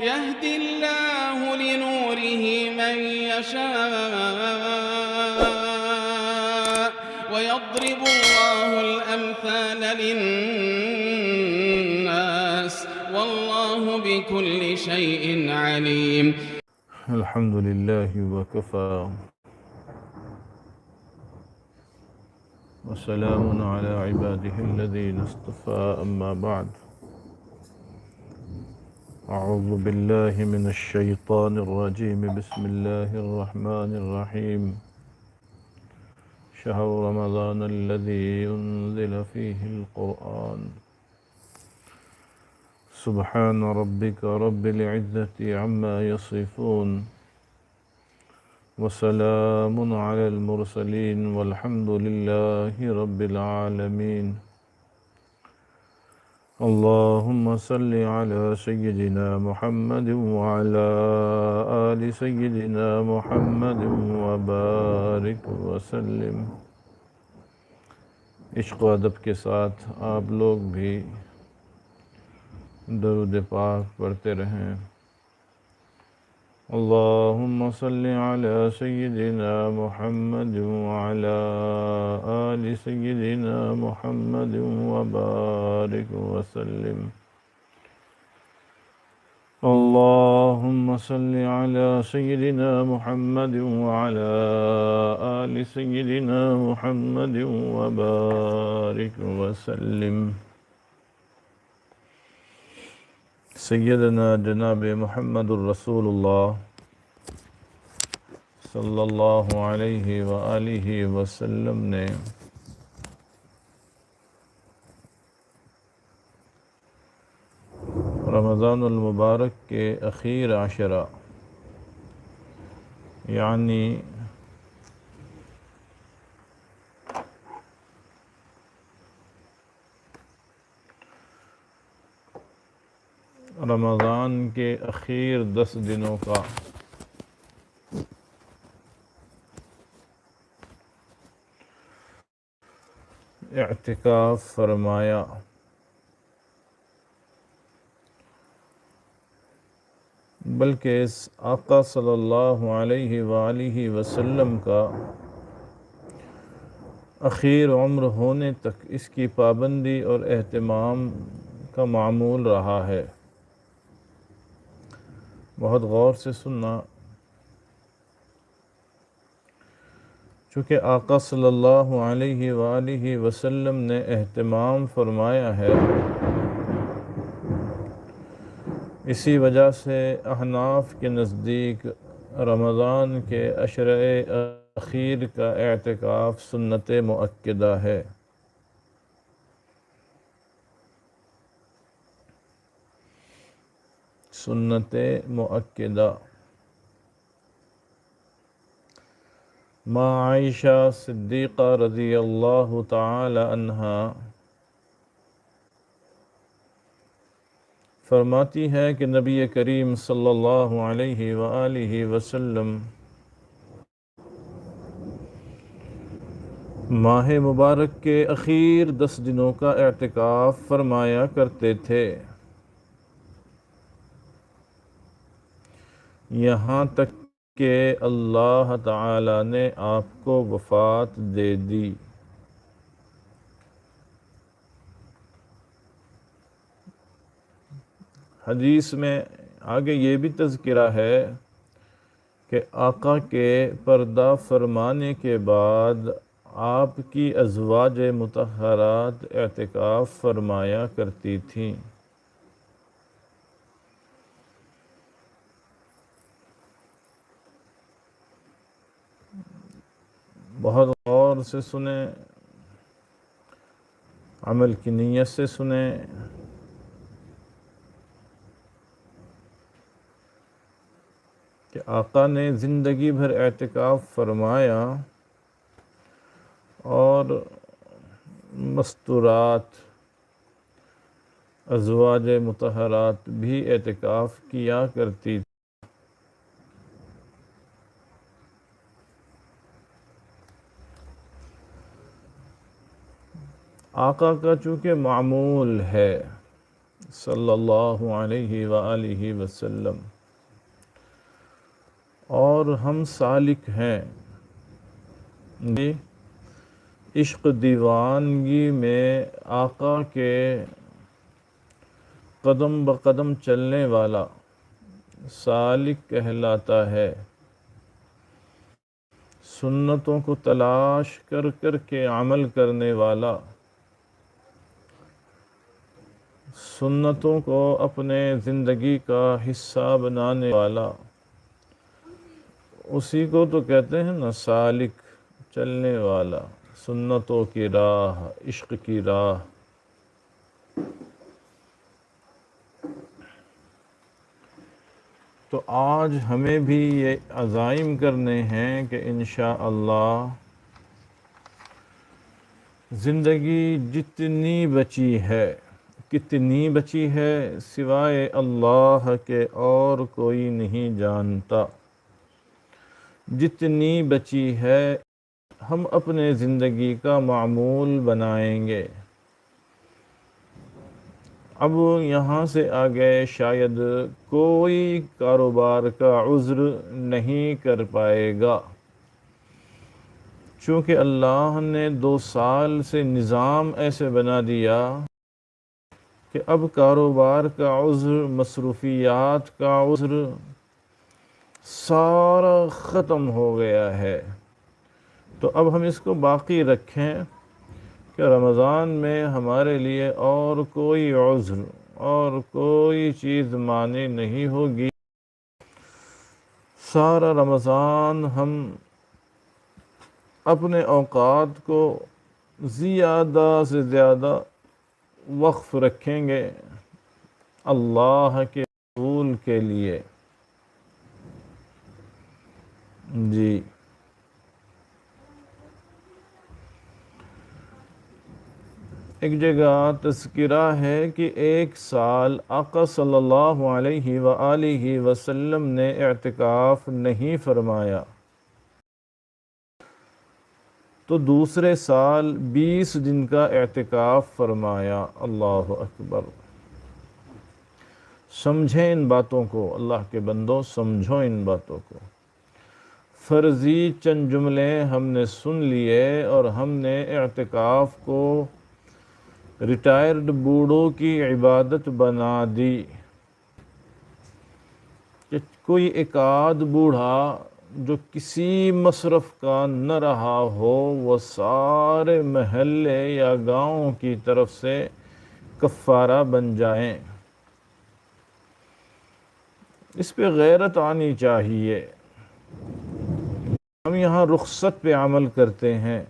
يهدي الله لنوره من يشاء ويضرب الله الأمثال للناس والله بكل شيء عليم. الحمد لله وكفى وسلام على عباده الذين اصطفى أما بعد أعوذ بالله من الشيطان الرجيم بسم الله الرحمن الرحيم شهر رمضان الذي أنزل فيه القرآن سبحان ربك رب العزة عما يصفون وسلام على المرسلين والحمد لله رب العالمين. اللهم صل على سيدنا محمد وعلى آل سيدنا محمد وبارك وسلم. عشق و ادب کے ساتھ آپ لوگ بھی درود پاک پڑھتے رہیں. اللهم صل على سيدنا محمد وعلى آل سيدنا محمد وبارك وسلم. اللهم صل على سيدنا محمد وعلى آل سيدنا محمد وبارك وسلم. سیدنا جناب محمد الرسول اللہ صلی اللہ علیہ وآلہ وسلم نے رمضان المبارک کے اخیر عشرہ یعنی رمضان کے اخیر 10 دنوں کا اعتکاف فرمایا. بلکہ اس آقا صلی اللہ علیہ وآلہ وسلم کا اخیر عمر ہونے تک اس کی پابندی اور اہتمام کا معمول رہا ہے. بہت غور سے سننا، چونکہ آقا صلی اللہ علیہ وآلہ وسلم نے اہتمام فرمایا ہے، اسی وجہ سے احناف کے نزدیک رمضان کے عشرۂ اخیر کا اعتکاف سنت مؤکدہ ہے. سنت مؤکدہ. ماں عائشہ صدیقہ رضی اللہ تعالی عنہا فرماتی ہے کہ نبی کریم صلی اللہ علیہ وآلہ وسلم ماہ مبارک کے اخیر 10 دنوں کا اعتکاف فرمایا کرتے تھے، یہاں تک کہ اللہ تعالی نے آپ کو وفات دے دی. حدیث میں آگے یہ بھی تذکرہ ہے کہ آقا کے پردہ فرمانے کے بعد آپ کی ازواج مطہرات اعتکاف فرمایا کرتی تھیں. بہت غور سے سنیں، عمل کی نیت سے سنیں. کہ آقا نے زندگی بھر اعتکاف فرمایا اور مستورات ازواج مطہرات بھی اعتکاف کیا کرتی تھی. آقا کا چونکہ معمول ہے صلی اللہ علیہ وآلہ وسلم، اور ہم سالک ہیں جی عشق دیوانگی میں آقا کے قدم بقدم چلنے والا سالک کہلاتا ہے۔ سنتوں کو تلاش کر کر کے عمل کرنے والا، سنتوں کو اپنے زندگی کا حصہ بنانے والا، اسی کو تو کہتے ہیں نا سالک، چلنے والا، سنتوں کی راہ، عشق کی راہ۔ تو آج ہمیں بھی یہ عزائم کرنے ہیں کہ انشاءاللہ زندگی جتنی بچی ہے، کتنی بچی ہے سوائے اللہ کے اور کوئی نہیں جانتا، جتنی بچی ہے ہم اپنے زندگی کا معمول بنائیں گے۔ اب یہاں سے آگے شاید کوئی کاروبار کا عذر نہیں کر پائے گا، چونکہ اللہ نے 2 سال سے نظام ایسے بنا دیا کہ اب کاروبار کا عذر، مصروفیات کا عذر سارا ختم ہو گیا ہے۔ تو اب ہم اس کو باقی رکھیں کہ رمضان میں ہمارے لیے اور کوئی عذر اور کوئی چیز مانع نہیں ہوگی۔ سارا رمضان ہم اپنے اوقات کو زیادہ سے زیادہ وقف رکھیں گے اللہ کے رسول کے لیے۔ جی ایک جگہ تذکرہ ہے کہ 1 سال آقا صلی اللہ علیہ وآلہ وسلم نے اعتکاف نہیں فرمایا، تو دوسرے سال 20 دن کا اعتکاف فرمایا۔ اللہ اکبر! سمجھیں ان باتوں کو، اللہ کے بندوں، سمجھو ان باتوں کو۔ فرضی چند جملے ہم نے سن لیے اور ہم نے اعتکاف کو ریٹائرڈ بوڑھوں کی عبادت بنا دی کہ کوئی ایک آدھ بوڑھا جو کسی مصرف کا نہ رہا ہو وہ سارے محلے یا گاؤں کی طرف سے کفارہ بن جائیں۔ اس پہ غیرت آنی چاہیے۔ ہم یہاں رخصت پہ عمل کرتے ہیں،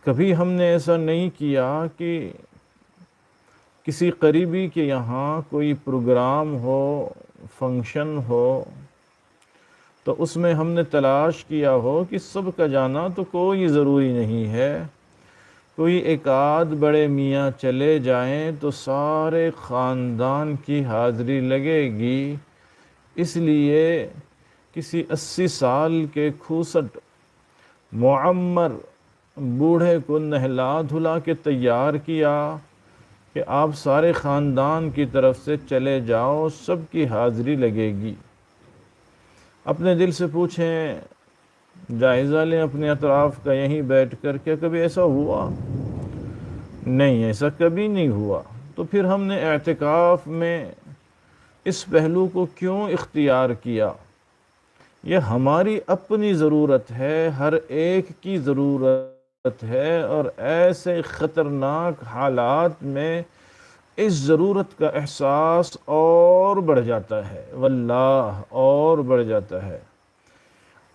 کبھی ہم نے ایسا نہیں کیا کہ کسی قریبی کے یہاں کوئی پروگرام ہو، فنکشن ہو، تو اس میں ہم نے تلاش کیا ہو کہ سب کا جانا تو کوئی ضروری نہیں ہے، کوئی ایک آدھ بڑے میاں چلے جائیں تو سارے خاندان کی حاضری لگے گی، اس لیے کسی 80 سال کے کھوسٹ معمر بوڑھے کو نہلا دھلا کے تیار کیا کہ آپ سارے خاندان کی طرف سے چلے جاؤ، سب کی حاضری لگے گی۔ اپنے دل سے پوچھیں، جائزہ لیں اپنے اطراف کا، یہیں بیٹھ کر کیا کبھی ایسا ہوا؟ نہیں، ایسا کبھی نہیں ہوا۔ تو پھر ہم نے اعتکاف میں اس پہلو کو کیوں اختیار کیا؟ یہ ہماری اپنی ضرورت ہے، ہر ایک کی ضرورت ہے، اور ایسے خطرناک حالات میں اس ضرورت کا احساس اور بڑھ جاتا ہے، واللہ اور بڑھ جاتا ہے۔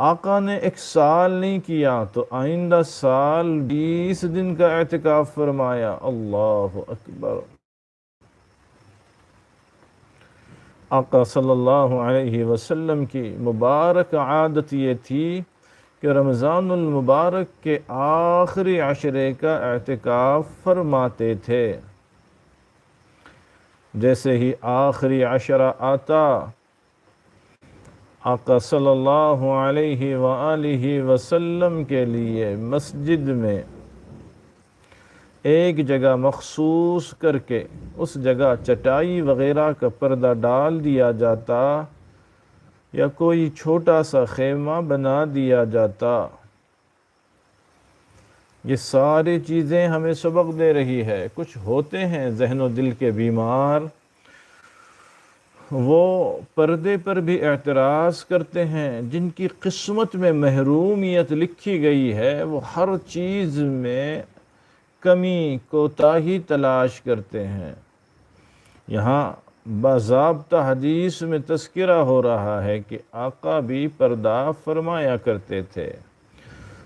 آقا نے 1 سال نہیں کیا تو آئندہ سال 20 دن کا اعتکاف فرمایا۔ اللہ اکبر! آقا صلی اللہ علیہ وسلم کی مبارک عادت یہ تھی کہ رمضان المبارک کے آخری عشرے کا اعتکاف فرماتے تھے۔ جیسے ہی آخری عشرہ آتا، آقا صلی اللہ علیہ وآلہ وسلم کے لیے مسجد میں ایک جگہ مخصوص کر کے اس جگہ چٹائی وغیرہ کا پردہ ڈال دیا جاتا یا کوئی چھوٹا سا خیمہ بنا دیا جاتا۔ یہ ساری چیزیں ہمیں سبق دے رہی ہے۔ کچھ ہوتے ہیں ذہن و دل کے بیمار، وہ پردے پر بھی اعتراض کرتے ہیں، جن کی قسمت میں محرومیت لکھی گئی ہے وہ ہر چیز میں کمی کوتاہی تلاش کرتے ہیں۔ یہاں باضابطہ حدیث میں تذکرہ ہو رہا ہے کہ آقا بھی پردہ فرمایا کرتے تھے،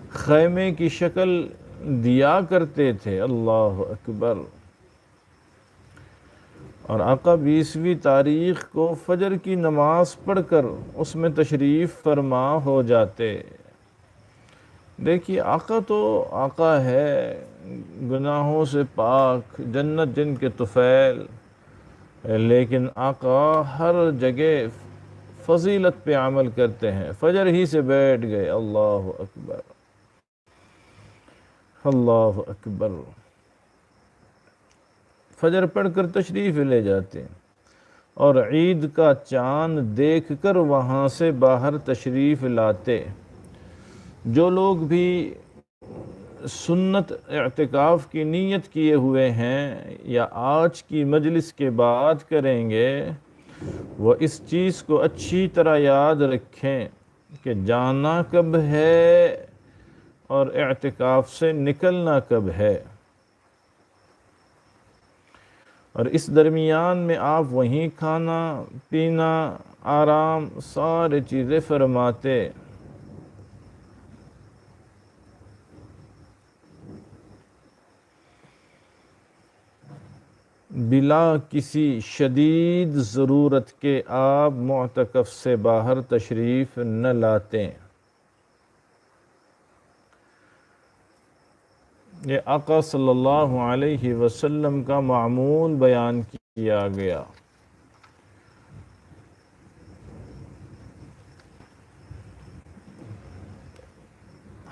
خیمے کی شکل دیا کرتے تھے۔ اللہ اکبر۔ اور آقا 20ویں تاریخ کو فجر کی نماز پڑھ کر اس میں تشریف فرما ہو جاتے۔ دیکھیے آقا تو آقا ہے، گناہوں سے پاک، جنت جن کے طفیل، لیکن آقا ہر جگہ فضیلت پہ عمل کرتے ہیں۔ فجر ہی سے بیٹھ گئے، اللہ اکبر، اللہ اکبر، فجر پڑھ کر تشریف لے جاتے اور عید کا چاند دیکھ کر وہاں سے باہر تشریف لاتے۔ جو لوگ بھی سنت اعتکاف کی نیت کیے ہوئے ہیں یا آج کی مجلس کے بعد کریں گے، وہ اس چیز کو اچھی طرح یاد رکھیں کہ جانا کب ہے اور اعتکاف سے نکلنا کب ہے۔ اور اس درمیان میں آپ وہیں کھانا پینا آرام سارے چیزیں فرماتے۔ بلا کسی شدید ضرورت کے آپ معتکف سے باہر تشریف نہ لاتے۔ یہ آقا صلی اللہ علیہ وسلم کا معمول بیان کیا گیا۔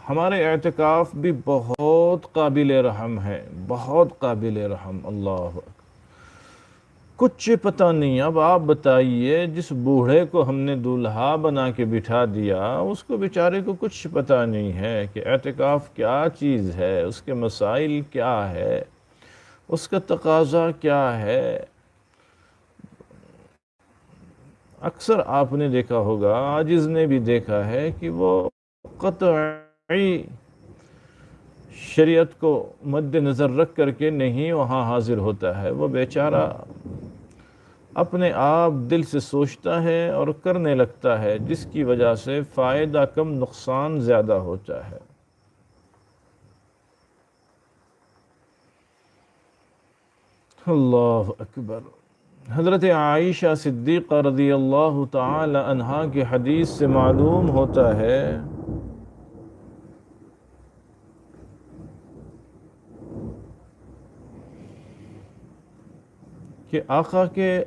ہمارے اعتکاف بھی بہت قابل رحم ہے، بہت قابل رحم۔ اللہ اکبر۔ کچھ پتہ نہیں۔ اب آپ بتائیے، جس بوڑھے کو ہم نے دولہا بنا کے بٹھا دیا، اس کو بیچارے کو کچھ پتہ نہیں ہے کہ اعتکاف کیا چیز ہے، اس کے مسائل کیا ہے، اس کا تقاضا کیا ہے۔ اکثر آپ نے دیکھا ہوگا، عاجز نے بھی دیکھا ہے کہ وہ قطعی شریعت کو مد نظر رکھ کر کے نہیں وہاں حاضر ہوتا ہے۔ وہ بیچارہ اپنے آپ دل سے سوچتا ہے اور کرنے لگتا ہے، جس کی وجہ سے فائدہ کم نقصان زیادہ ہوتا ہے۔ اللہ اکبر۔ حضرت عائشہ صدیقہ رضی اللہ تعالی عنہا کی حدیث سے معلوم ہوتا ہے کہ آقا کے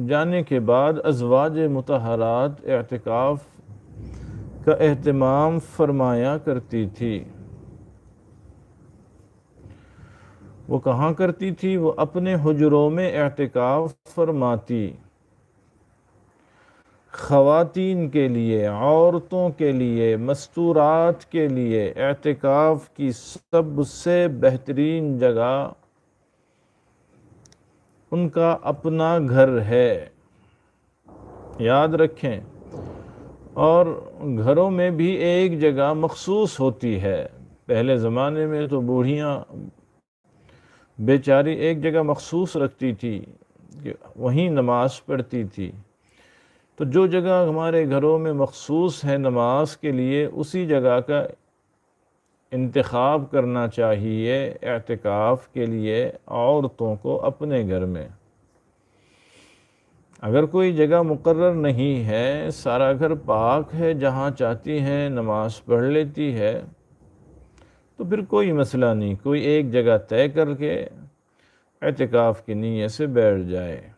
جانے کے بعد ازواج مطہرات اعتکاف کا اہتمام فرمایا کرتی تھی۔ وہ کہاں کرتی تھی؟ وہ اپنے حجروں میں اعتکاف فرماتی۔ خواتین کے لیے، عورتوں کے لیے، مستورات کے لیے اعتکاف کی سب سے بہترین جگہ ان کا اپنا گھر ہے، یاد رکھیں۔ اور گھروں میں بھی ایک جگہ مخصوص ہوتی ہے۔ پہلے زمانے میں تو بوڑھیاں بیچاری ایک جگہ مخصوص رکھتی تھی کہ وہیں نماز پڑھتی تھی۔ تو جو جگہ ہمارے گھروں میں مخصوص ہے نماز کے لیے، اسی جگہ کا انتخاب کرنا چاہیے اعتکاف کے لیے عورتوں کو اپنے گھر میں۔ اگر کوئی جگہ مقرر نہیں ہے، سارا گھر پاک ہے، جہاں چاہتی ہیں نماز پڑھ لیتی ہے، تو پھر کوئی مسئلہ نہیں، کوئی ایک جگہ طے کر کے اعتکاف کی نیت سے بیٹھ جائے۔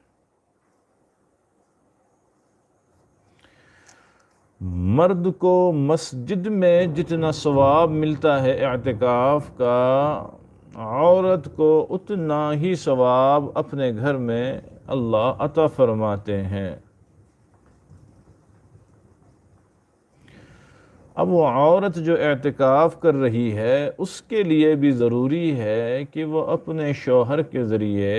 مرد کو مسجد میں جتنا ثواب ملتا ہے اعتکاف کا، عورت کو اتنا ہی ثواب اپنے گھر میں اللہ عطا فرماتے ہیں۔ اب وہ عورت جو اعتکاف کر رہی ہے اس کے لیے بھی ضروری ہے کہ وہ اپنے شوہر کے ذریعے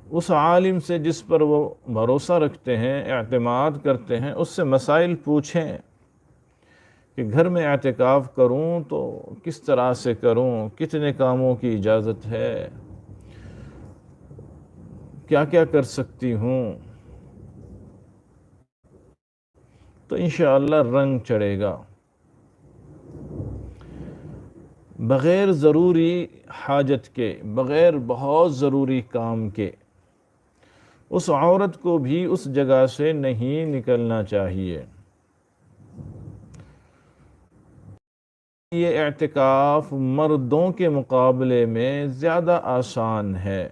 اس عالم سے جس پر وہ بھروسہ رکھتے ہیں، اعتماد کرتے ہیں، اس سے مسائل پوچھیں کہ گھر میں اعتکاف کروں تو کس طرح سے کروں، کتنے کاموں کی اجازت ہے، کیا کیا کر سکتی ہوں، تو انشاءاللہ رنگ چڑھے گا۔ بغیر ضروری حاجت کے، بغیر بہت ضروری کام کے اس عورت کو بھی اس جگہ سے نہیں نکلنا چاہیے۔ یہ اعتکاف مردوں کے مقابلے میں زیادہ آسان ہے۔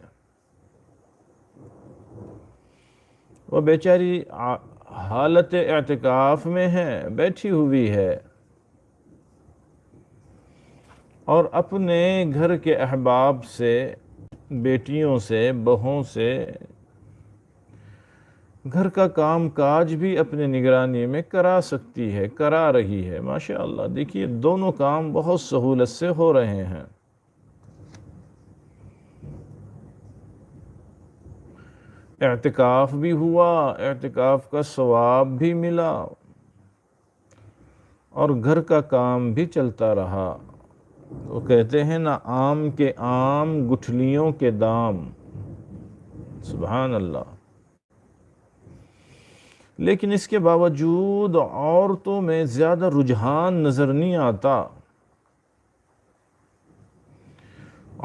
وہ بیچاری حالت اعتکاف میں ہے، بیٹھی ہوئی ہے، اور اپنے گھر کے احباب سے، بیٹیوں سے، بہووں سے گھر کا کام کاج بھی اپنے نگرانی میں کرا سکتی ہے، کرا رہی ہے۔ ماشاءاللہ دیکھیے دونوں کام بہت سہولت سے ہو رہے ہیں۔ اعتکاف بھی ہوا، اعتکاف کا ثواب بھی ملا، اور گھر کا کام بھی چلتا رہا۔ وہ کہتے ہیں نا، آم کے آم گٹھلیوں کے دام۔ سبحان اللہ۔ لیکن اس کے باوجود عورتوں میں زیادہ رجحان نظر نہیں آتا۔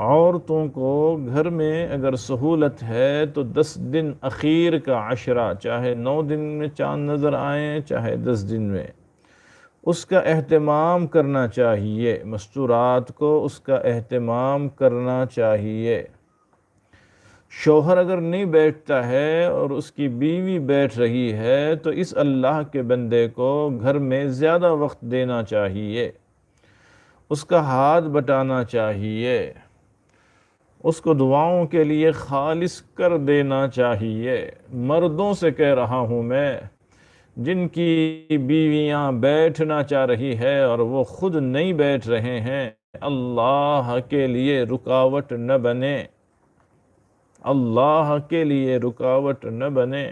عورتوں کو گھر میں اگر سہولت ہے تو 10 دن اخیر کا عشرہ، چاہے 9 دن میں چاند نظر آئیں، چاہے 10 دن میں، اس کا اہتمام کرنا چاہیے۔ مستورات کو اس کا اہتمام کرنا چاہیے۔ شوہر اگر نہیں بیٹھتا ہے اور اس کی بیوی بیٹھ رہی ہے تو اس اللہ کے بندے کو گھر میں زیادہ وقت دینا چاہیے، اس کا ہاتھ بٹانا چاہیے، اس کو دعاؤں کے لیے خالص کر دینا چاہیے۔ مردوں سے کہہ رہا ہوں میں، جن کی بیویاں بیٹھنا چاہ رہی ہے اور وہ خود نہیں بیٹھ رہے ہیں، اللہ کے لیے رکاوٹ نہ بنے، اللہ کے لیے رکاوٹ نہ بنے،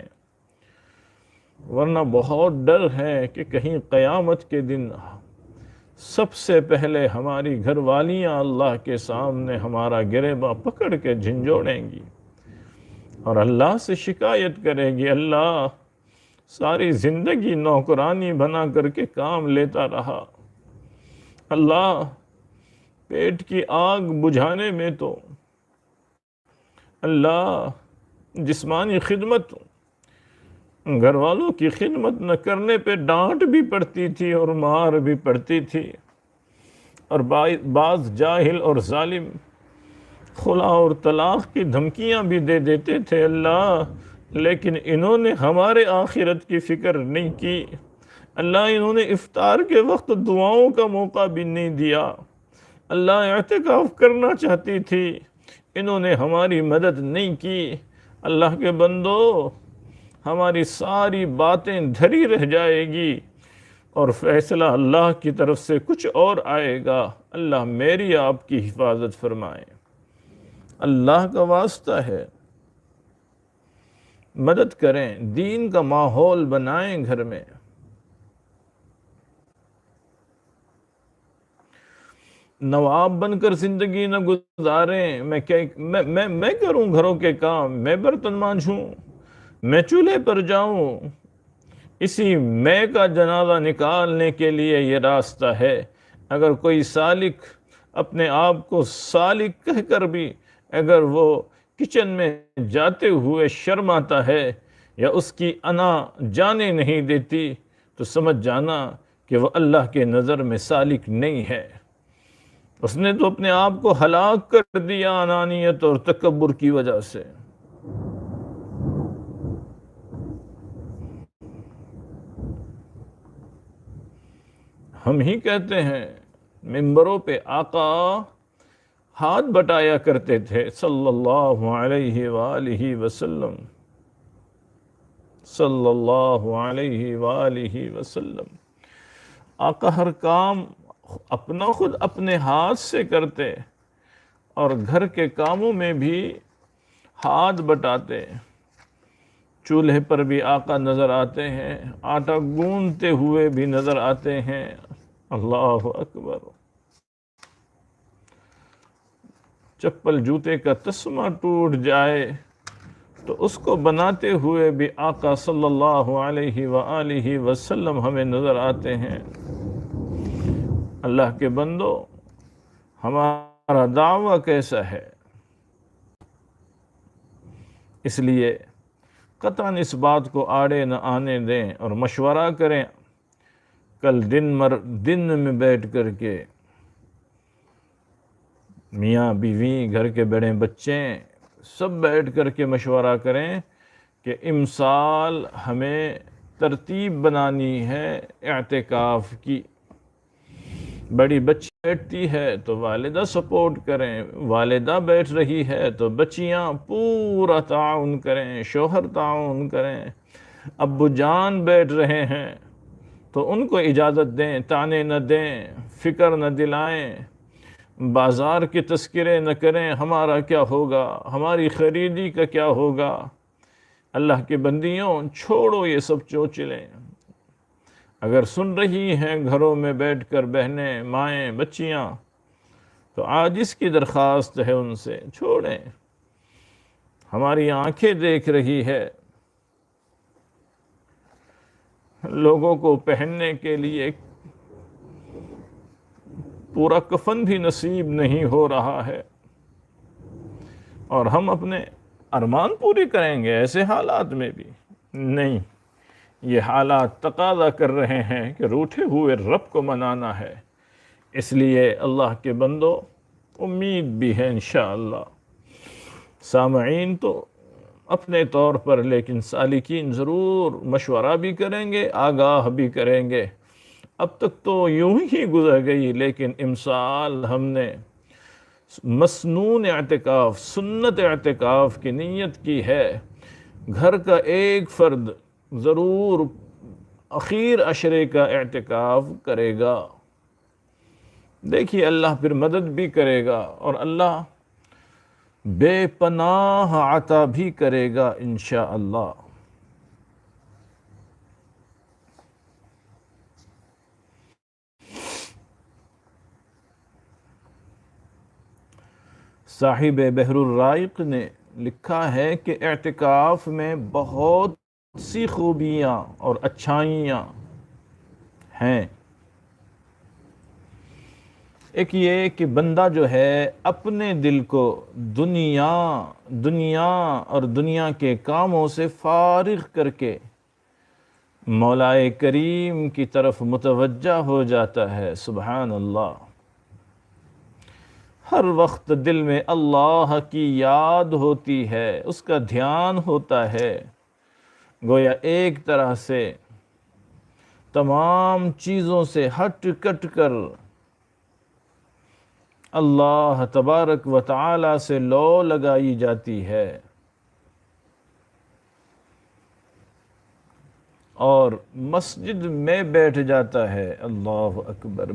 ورنہ بہت ڈر ہے کہ کہیں قیامت کے دن سب سے پہلے ہماری گھر والیاں اللہ کے سامنے ہمارا گریباں پکڑ کے جھنجھوڑیں گی اور اللہ سے شکایت کرے گی، اللہ ساری زندگی نوکرانی بنا کر کے کام لیتا رہا، اللہ پیٹ کی آگ بجھانے میں تو اللہ جسمانی خدمت، گھر والوں کی خدمت نہ کرنے پہ ڈانٹ بھی پڑتی تھی اور مار بھی پڑتی تھی، اور بعض جاہل اور ظالم خلا اور طلاق کی دھمکیاں بھی دے دیتے تھے اللہ، لیکن انہوں نے ہمارے آخرت کی فکر نہیں کی، اللہ انہوں نے افطار کے وقت دعاؤں کا موقع بھی نہیں دیا، اللہ اعتکاف کرنا چاہتی تھی، انہوں نے ہماری مدد نہیں کی۔ اللہ کے بندو، ہماری ساری باتیں دھری رہ جائے گی اور فیصلہ اللہ کی طرف سے کچھ اور آئے گا۔ اللہ میری آپ کی حفاظت فرمائے، اللہ کا واسطہ ہے، مدد کریں، دین کا ماحول بنائیں گھر میں۔ نواب بن کر زندگی نہ گزاریں، میں کروں گھروں کے کام، میں برتن مانجھوں، میں چولہے پر جاؤں، اسی میں کا جنازہ نکالنے کے لیے یہ راستہ ہے۔ اگر کوئی سالک اپنے آپ کو سالک کہہ کر بھی اگر وہ کچن میں جاتے ہوئے شرماتا ہے یا اس کی انا جانے نہیں دیتی تو سمجھ جانا کہ وہ اللہ کے نظر میں سالک نہیں ہے، اس نے تو اپنے آپ کو ہلاک کر دیا انانیت اور تکبر کی وجہ سے۔ ہم ہی کہتے ہیں ممبروں پہ آقا ہاتھ بٹایا کرتے تھے صلی اللہ علیہ وآلہ وسلم، صلی اللہ علیہ وآلہ وسلم۔ آقا ہر کام اپنا خود اپنے ہاتھ سے کرتے اور گھر کے کاموں میں بھی ہاتھ بٹاتے۔ چولہے پر بھی آقا نظر آتے ہیں، آٹا گوندتے ہوئے بھی نظر آتے ہیں۔ اللہ اکبر۔ چپل جوتے کا تسمہ ٹوٹ جائے تو اس کو بناتے ہوئے بھی آقا صلی اللہ علیہ وآلہ وسلم ہمیں نظر آتے ہیں۔ اللہ کے بندو، ہمارا دعویٰ کیسا ہے؟ اس لیے قطعاً اس بات کو آڑے نہ آنے دیں اور مشورہ کریں۔ کل دن میں بیٹھ کر کے میاں بیوی، گھر کے بڑے بچے سب بیٹھ کر کے مشورہ کریں کہ امسال ہمیں ترتیب بنانی ہے اعتکاف کی۔ بڑی بچی بیٹھتی ہے تو والدہ سپورٹ کریں، والدہ بیٹھ رہی ہے تو بچیاں پورا تعاون کریں، شوہر تعاون کریں، ابو جان بیٹھ رہے ہیں تو ان کو اجازت دیں، طعنے نہ دیں، فکر نہ دلائیں، بازار کے تذکرے نہ کریں ہمارا کیا ہوگا، ہماری خریدی کا کیا ہوگا۔ اللہ کے بندیوں، چھوڑو یہ سب چوچلیں۔ اگر سن رہی ہیں گھروں میں بیٹھ کر بہنیں، مائیں، بچیاں، تو آج اس کی درخواست ہے ان سے، چھوڑیں۔ ہماری آنکھیں دیکھ رہی ہے، لوگوں کو پہننے کے لیے پورا کفن بھی نصیب نہیں ہو رہا ہے، اور ہم اپنے ارمان پوری کریں گے ایسے حالات میں بھی؟ نہیں، یہ حالات تقاضا کر رہے ہیں کہ روٹھے ہوئے رب کو منانا ہے۔ اس لیے اللہ کے بندو، امید بھی ہے انشاءاللہ۔ سامعین تو اپنے طور پر، لیکن سالکین ضرور مشورہ بھی کریں گے، آگاہ بھی کریں گے۔ اب تک تو یوں ہی گزر گئی، لیکن امسال ہم نے مسنون اعتکاف، سنت اعتکاف کی نیت کی ہے۔ گھر کا ایک فرد ضرور اخیر عشرے کا اعتکاف کرے گا۔ دیکھیے اللہ پھر مدد بھی کرے گا اور اللہ بے پناہ عطا بھی کرے گا انشاءاللہ۔ صاحب بحر الرائق نے لکھا ہے کہ اعتکاف میں بہت سی خوبیاں اور اچھائیاں ہیں۔ ایک یہ کہ بندہ جو ہے اپنے دل کو دنیا اور دنیا کے کاموں سے فارغ کر کے مولا کریم کی طرف متوجہ ہو جاتا ہے۔ سبحان اللہ۔ ہر وقت دل میں اللہ کی یاد ہوتی ہے، اس کا دھیان ہوتا ہے، گویا ایک طرح سے تمام چیزوں سے ہٹ کٹ کر اللہ تبارک و تعالی سے لو لگائی جاتی ہے، اور مسجد میں بیٹھ جاتا ہے۔ اللہ اکبر۔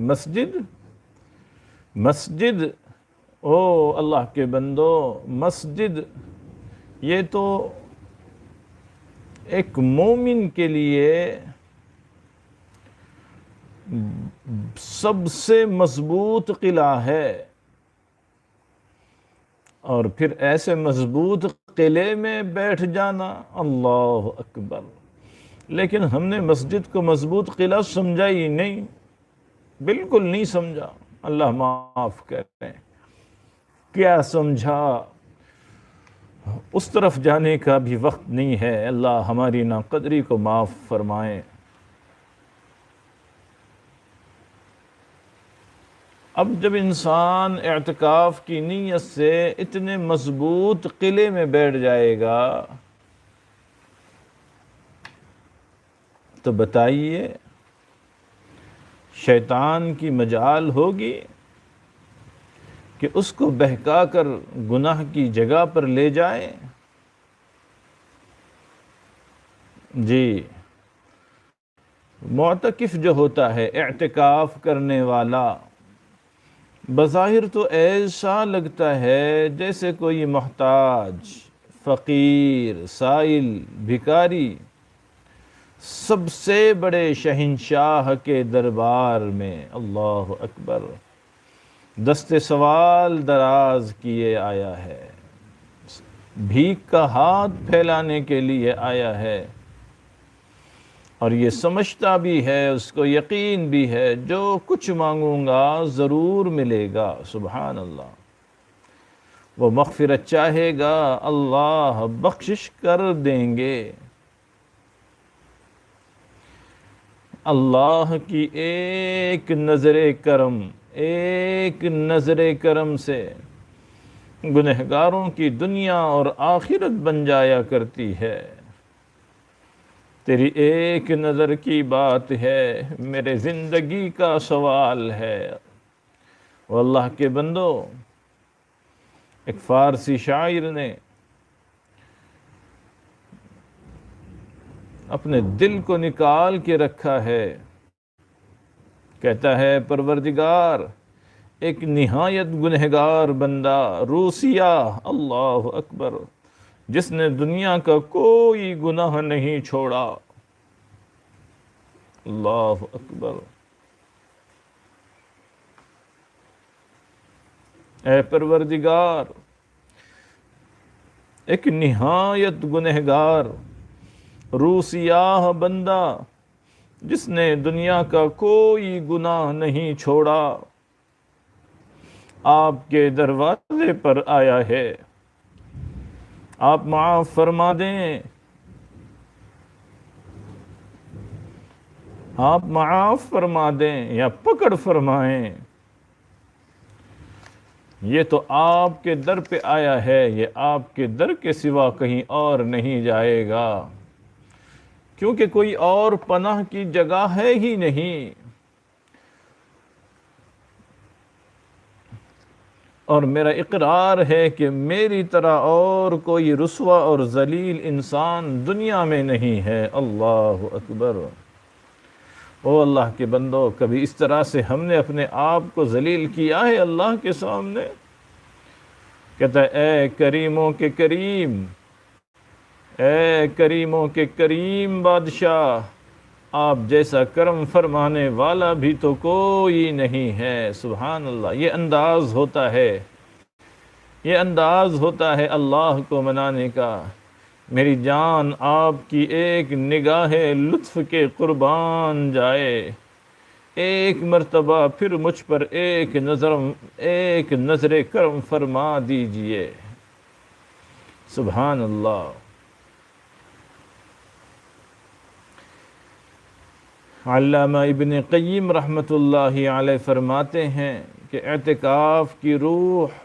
مسجد او اللہ کے بندو، مسجد یہ تو ایک مومن کے لیے سب سے مضبوط قلعہ ہے، اور پھر ایسے مضبوط قلعے میں بیٹھ جانا، اللہ اکبر۔ لیکن ہم نے مسجد کو مضبوط قلعہ سمجھا ہی نہیں، بالکل نہیں سمجھا، اللہ معاف کریں۔ کیا سمجھا؟ اس طرف جانے کا بھی وقت نہیں ہے۔ اللہ ہماری ناقدری کو معاف فرمائے۔ اب جب انسان اعتکاف کی نیت سے اتنے مضبوط قلعے میں بیٹھ جائے گا تو بتائیے شیطان کی مجال ہوگی کہ اس کو بہکا کر گناہ کی جگہ پر لے جائے؟ جی، معتکف جو ہوتا ہے، اعتکاف کرنے والا، بظاہر تو ایسا لگتا ہے جیسے کوئی محتاج، فقیر، سائل، بھکاری سب سے بڑے شہنشاہ کے دربار میں، اللہ اکبر، دست سوال دراز کیے آیا ہے، بھیک کا ہاتھ پھیلانے کے لیے آیا ہے، اور یہ سمجھتا بھی ہے، اس کو یقین بھی ہے، جو کچھ مانگوں گا ضرور ملے گا۔ سبحان اللہ۔ وہ مغفرت چاہے گا، اللہ بخشش کر دیں گے۔ اللہ کی ایک نظر کرم، ایک نظر کرم سے گنہگاروں کی دنیا اور آخرت بن جایا کرتی ہے۔ تیری ایک نظر کی بات ہے، میرے زندگی کا سوال ہے۔ وہ اللہ کے بندو، ایک فارسی شاعر نے اپنے دل کو نکال کے رکھا ہے، کہتا ہے پروردگار، ایک نہایت گنہگار بندہ روسیا، اللہ اکبر، جس نے دنیا کا کوئی گناہ نہیں چھوڑا، اللہ اکبر۔ اے پروردگار، ایک نہایت گنہگار روسیاہ بندہ جس نے دنیا کا کوئی گناہ نہیں چھوڑا، آپ کے دروازے پر آیا ہے، آپ معاف فرما دیں، آپ معاف فرما دیں یا پکڑ فرمائیں۔ یہ تو آپ کے در پہ آیا ہے، یہ آپ کے در کے سوا کہیں اور نہیں جائے گا، کیونکہ کوئی اور پناہ کی جگہ ہے ہی نہیں۔ اور میرا اقرار ہے کہ میری طرح اور کوئی رسوا اور ذلیل انسان دنیا میں نہیں ہے، اللہ اکبر۔ او اللہ کے بندو، کبھی اس طرح سے ہم نے اپنے آپ کو ذلیل کیا ہے اللہ کے سامنے؟ کہتا ہے اے کریموں کے کریم، اے کریموں کے کریم بادشاہ، آپ جیسا کرم فرمانے والا بھی تو کوئی نہیں ہے۔ سبحان اللہ۔ یہ انداز ہوتا ہے، یہ انداز ہوتا ہے اللہ کو منانے کا۔ میری جان آپ کی ایک نگاہ لطف کے قربان جائے، ایک مرتبہ پھر مجھ پر ایک نظر کرم فرما دیجئے۔ سبحان اللہ۔ علامہ ابن قیم رحمۃ اللہ علیہ فرماتے ہیں کہ اعتکاف کی روح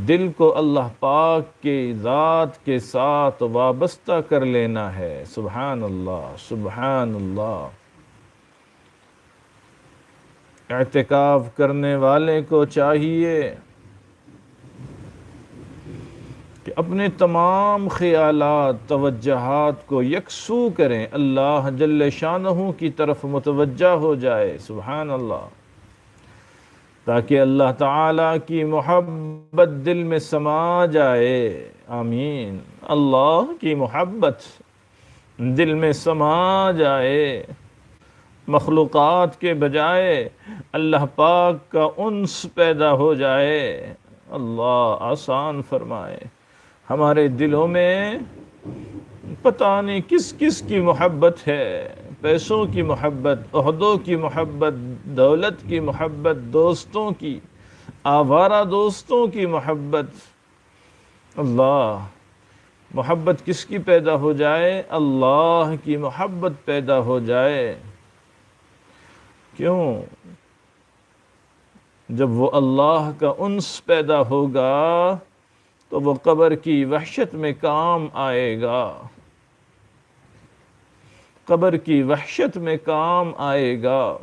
دل کو اللہ پاک کے ذات کے ساتھ وابستہ کر لینا ہے۔ سبحان اللہ، سبحان اللہ۔ اعتکاف کرنے والے کو چاہیے کہ اپنے تمام خیالات، توجہات کو یکسو کریں، اللہ جل شانہ کی طرف متوجہ ہو جائے۔ سبحان اللہ۔ تاکہ اللہ تعالیٰ کی محبت دل میں سما جائے۔ آمین۔ اللہ کی محبت دل میں سما جائے، مخلوقات کے بجائے اللہ پاک کا انس پیدا ہو جائے۔ اللہ آسان فرمائے۔ ہمارے دلوں میں پتہ نہیں کس کس کی محبت ہے، پیسوں کی محبت، عہدوں کی محبت، دولت کی محبت، دوستوں کی، آوارہ دوستوں کی محبت۔ اللہ، محبت کس کی پیدا ہو جائے؟ اللہ کی محبت پیدا ہو جائے۔ کیوں؟ جب وہ اللہ کا انس پیدا ہوگا تو وہ قبر کی وحشت میں کام آئے گا، قبر کی وحشت میں کام آئے گا۔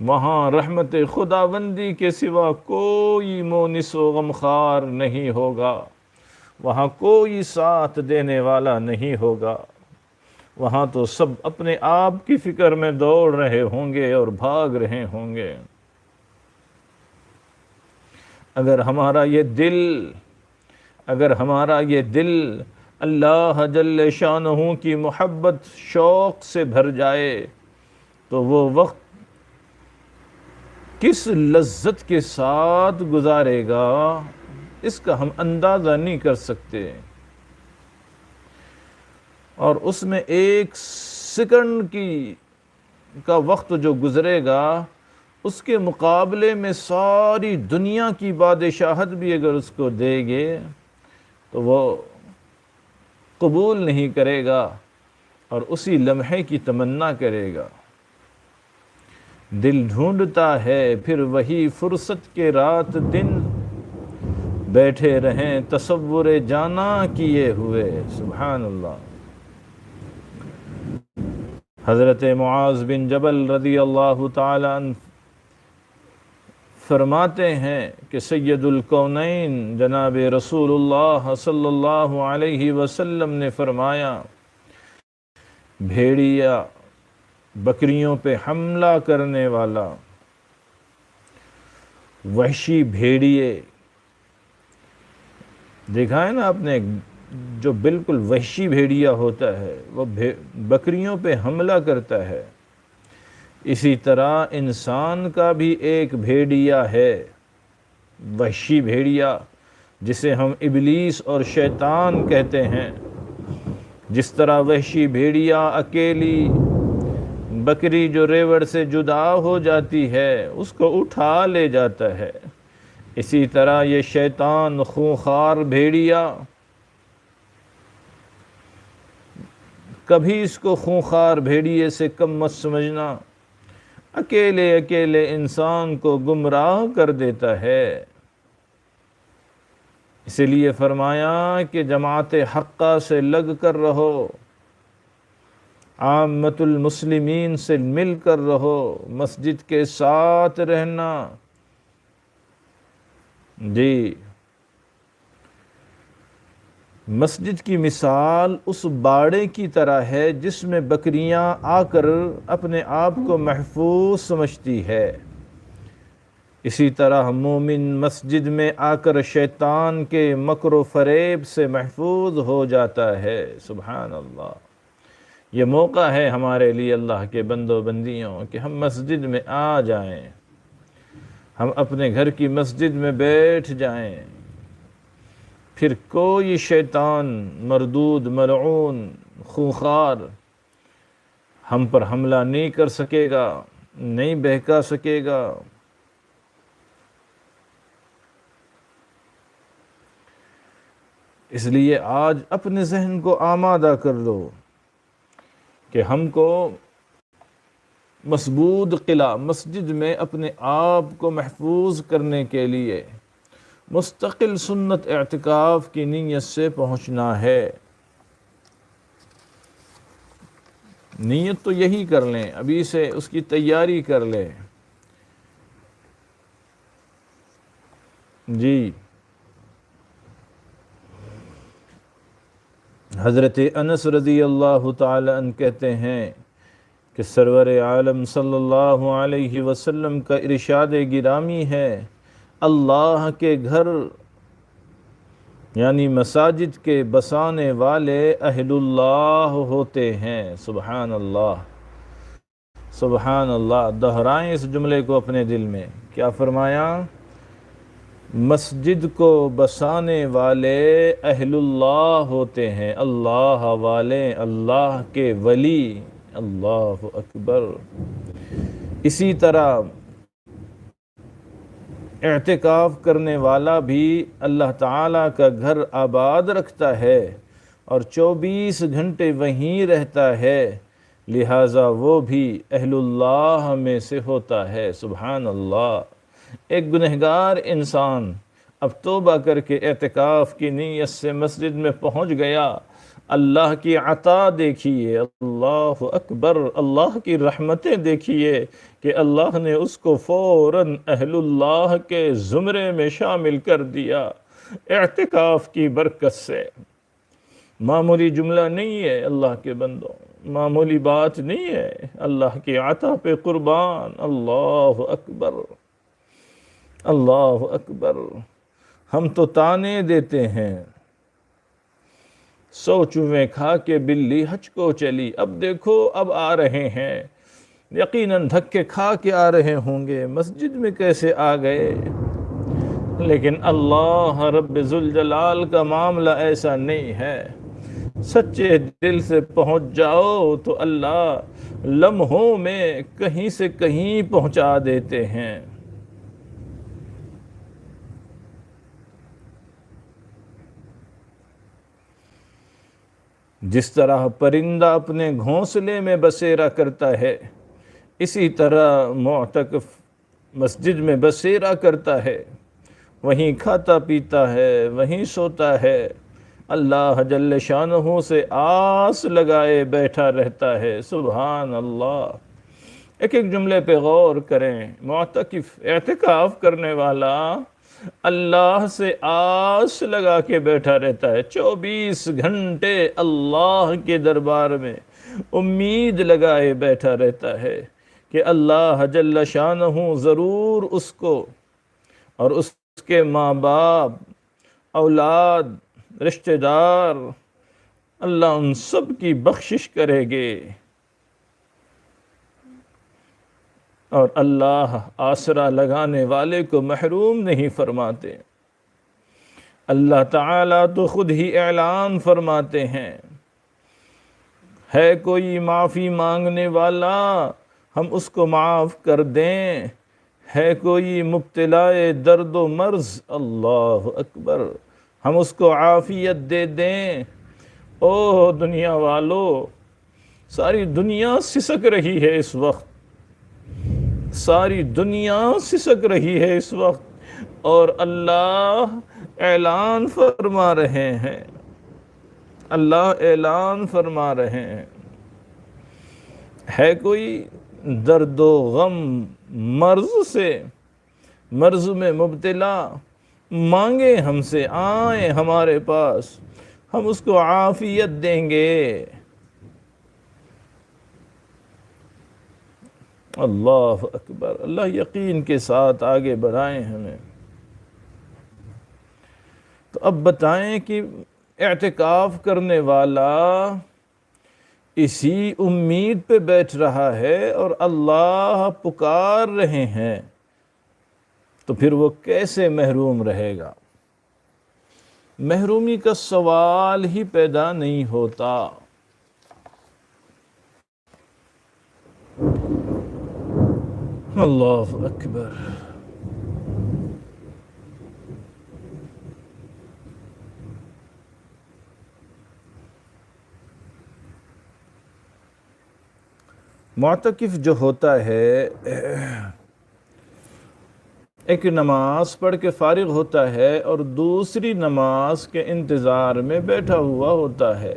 وہاں رحمت خداوندی کے سوا کوئی مونس و غمخوار نہیں ہوگا، وہاں کوئی ساتھ دینے والا نہیں ہوگا، وہاں تو سب اپنے آپ کی فکر میں دوڑ رہے ہوں گے اور بھاگ رہے ہوں گے۔ اگر ہمارا یہ دل اللہ جل شانہ کی محبت شوق سے بھر جائے تو وہ وقت کس لذت کے ساتھ گزارے گا اس کا ہم اندازہ نہیں کر سکتے، اور اس میں ایک سیکنڈ کا وقت جو گزرے گا اس کے مقابلے میں ساری دنیا کی بادشاہت بھی اگر اس کو دے گے تو وہ قبول نہیں کرے گا اور اسی لمحے کی تمنا کرے گا۔ دل ڈھونڈتا ہے پھر وہی فرصت کے رات دن، بیٹھے رہیں تصور جانا کیے ہوئے۔ سبحان اللہ۔ حضرت معاذ بن جبل رضی اللہ تعالی عنہ فرماتے ہیں کہ سید الکونین جناب رسول اللہ صلی اللہ علیہ وسلم نے فرمایا، بھیڑیا، بکریوں پہ حملہ کرنے والا، وحشی بھیڑیے، دیکھا ہے نا آپ نے، جو بالکل وحشی بھیڑیا ہوتا ہے وہ بکریوں پہ حملہ کرتا ہے، اسی طرح انسان کا بھی ایک بھیڑیا ہے، وحشی بھیڑیا، جسے ہم ابلیس اور شیطان کہتے ہیں۔ جس طرح وحشی بھیڑیا اکیلی بکری جو ریوڑ سے جدا ہو جاتی ہے اس کو اٹھا لے جاتا ہے، اسی طرح یہ شیطان خونخوار بھیڑیا کبھی اس کو خونخوار بھیڑیے سے کم مت سمجھنا، اکیلے انسان کو گمراہ کر دیتا ہے۔ اسی لیے فرمایا کہ جماعت حقہ سے لگ کر رہو، عامت المسلمین سے مل کر رہو، مسجد کے ساتھ رہنا۔ جی، مسجد کی مثال اس باڑے کی طرح ہے جس میں بکریاں آ کر اپنے آپ کو محفوظ سمجھتی ہے، اسی طرح مومن مسجد میں آ کر شیطان کے مکر و فریب سے محفوظ ہو جاتا ہے۔ سبحان اللہ۔ یہ موقع ہے ہمارے لیے اللہ کے بندوں بندیوں کہ ہم مسجد میں آ جائیں، ہم اپنے گھر کی مسجد میں بیٹھ جائیں، پھر کوئی شیطان مردود ملعون خونخوار ہم پر حملہ نہیں کر سکے گا، نہیں بہکا سکے گا۔ اس لیے آج اپنے ذہن کو آمادہ کر لو کہ ہم کو مسبود قلعہ مسجد میں اپنے آپ کو محفوظ کرنے کے لیے مستقل سنت اعتکاف کی نیت سے پہنچنا ہے۔ نیت تو یہی کر لیں، ابھی سے اس کی تیاری کر لیں۔ جی، حضرت انس رضی اللہ تعالی عنہ کہتے ہیں کہ سرور عالم صلی اللہ علیہ وسلم کا ارشاد گرامی ہے، اللہ کے گھر یعنی مساجد کے بسانے والے اہل اللہ ہوتے ہیں۔ سبحان اللہ، سبحان اللہ۔ دہرائیں اس جملے کو اپنے دل میں۔ کیا فرمایا؟ مسجد کو بسانے والے اہل اللہ ہوتے ہیں، اللہ والے، اللہ کے ولی۔ اللہ اکبر۔ اسی طرح اعتکاف کرنے والا بھی اللہ تعالیٰ کا گھر آباد رکھتا ہے اور 24 گھنٹے وہیں رہتا ہے، لہٰذا وہ بھی اہل اللہ میں سے ہوتا ہے۔ سبحان اللہ۔ ایک گنہگار انسان اب توبہ کر کے اعتکاف کی نیت سے مسجد میں پہنچ گیا، اللہ کی عطا دیکھیے، اللہ اکبر، اللہ کی رحمتیں دیکھیے کہ اللہ نے اس کو فوراً اہل اللہ کے زمرے میں شامل کر دیا اعتکاف کی برکت سے۔ معمولی جملہ نہیں ہے اللہ کے بندوں، معمولی بات نہیں ہے، اللہ کی عطا پہ قربان۔ اللہ اکبر، اللہ اکبر۔ ہم تو تانے دیتے ہیں، 100 چوہے کھا کے بلی حج کو چلی، اب دیکھو اب آ رہے ہیں، یقیناً دھکے کھا کے آ رہے ہوں گے، مسجد میں کیسے آ گئے؟ لیکن اللہ رب ذوالجلال کا معاملہ ایسا نہیں ہے۔ سچے دل سے پہنچ جاؤ تو اللہ لمحوں میں کہیں سے کہیں پہنچا دیتے ہیں۔ جس طرح پرندہ اپنے گھونسلے میں بسیرا کرتا ہے، اسی طرح معتکف مسجد میں بسیرا کرتا ہے، وہیں کھاتا پیتا ہے، وہیں سوتا ہے، اللہ جل شانہ سے آس لگائے بیٹھا رہتا ہے۔ سبحان اللہ۔ ایک ایک جملے پہ غور کریں۔ معتکف، اعتکاف کرنے والا اللہ سے آس لگا کے بیٹھا رہتا ہے، 24 گھنٹے اللہ کے دربار میں امید لگائے بیٹھا رہتا ہے کہ اللہ جل شانہ ضرور اس کو اور اس کے ماں باپ، اولاد، رشتہ دار، اللہ ان سب کی بخشش کرے گے، اور اللہ آسرا لگانے والے کو محروم نہیں فرماتے۔ اللہ تعالیٰ تو خود ہی اعلان فرماتے ہیں، ہے کوئی معافی مانگنے والا ہم اس کو معاف کر دیں، ہے کوئی مبتلا درد و مرض، اللہ اکبر، ہم اس کو عافیت دے دیں۔ او دنیا والو، ساری دنیا سسک رہی ہے اس وقت، ساری دنیا سسک رہی ہے اس وقت، اور اللہ اعلان فرما رہے ہیں، اللہ اعلان فرما رہے ہیں، ہے کوئی درد و غم مرض میں مبتلا، مانگے ہم سے، آئیں ہمارے پاس، ہم اس کو عافیت دیں گے۔ اللہ اکبر، اللہ یقین کے ساتھ آگے بڑھائیں ہمیں۔ تو اب بتائیں کہ اعتکاف کرنے والا اسی امید پہ بیٹھ رہا ہے اور اللہ پکار رہے ہیں، تو پھر وہ کیسے محروم رہے گا؟ محرومی کا سوال ہی پیدا نہیں ہوتا۔ اللہ اکبر۔ معتکف جو ہوتا ہے ایک نماز پڑھ کے فارغ ہوتا ہے اور دوسری نماز کے انتظار میں بیٹھا ہوا ہوتا ہے،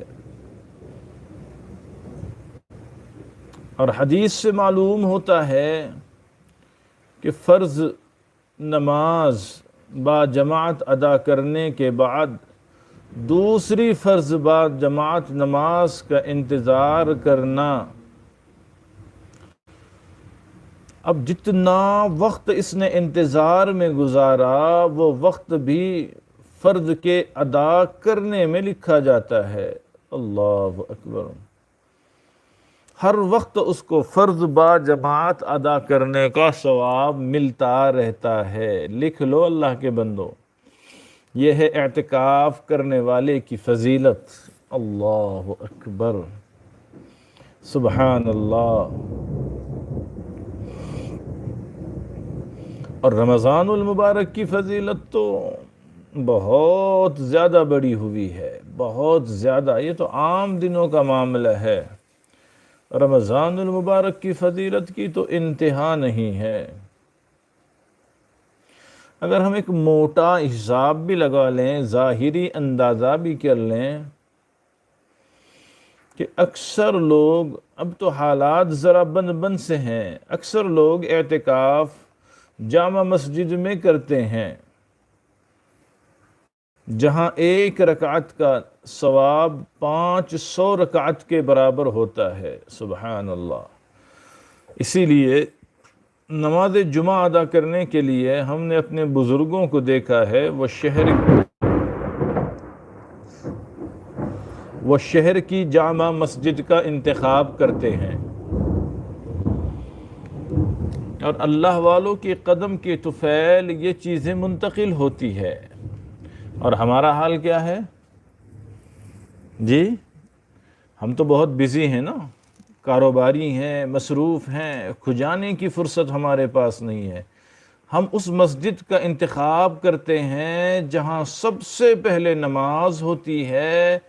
اور حدیث سے معلوم ہوتا ہے کہ فرض نماز با جماعت ادا کرنے کے بعد دوسری فرض با جماعت نماز کا انتظار کرنا، اب جتنا وقت اس نے انتظار میں گزارا وہ وقت بھی فرض کے ادا کرنے میں لکھا جاتا ہے۔ اللہ اکبر۔ ہر وقت اس کو فرض با جماعت ادا کرنے کا ثواب ملتا رہتا ہے۔ لکھ لو اللہ کے بندو، یہ ہے اعتکاف کرنے والے کی فضیلت۔ اللہ اکبر، سبحان اللہ۔ اور رمضان المبارک کی فضیلت تو بہت زیادہ بڑی ہوئی ہے، بہت زیادہ، یہ تو عام دنوں کا معاملہ ہے، رمضان المبارک کی فضیلت کی تو انتہا نہیں ہے۔ اگر ہم ایک موٹا حساب بھی لگا لیں، ظاہری اندازہ بھی کر لیں، کہ اکثر لوگ، اب تو حالات ذرا بند بند سے ہیں، اکثر لوگ اعتکاف جامع مسجد میں کرتے ہیں جہاں ایک رکعت کا ثواب 500 رکعت کے برابر ہوتا ہے۔ سبحان اللہ۔ اسی لیے نماز جمعہ ادا کرنے کے لیے ہم نے اپنے بزرگوں کو دیکھا ہے، وہ شہر کی جامع مسجد کا انتخاب کرتے ہیں، اور اللہ والوں کے قدم کے طفیل یہ چیزیں منتقل ہوتی ہے۔ اور ہمارا حال کیا ہے جی؟ ہم تو بہت بزی ہیں نا، کاروباری ہیں، مصروف ہیں، کھجانے کی فرصت ہمارے پاس نہیں ہے۔ ہم اس مسجد کا انتخاب کرتے ہیں جہاں سب سے پہلے نماز ہوتی ہے،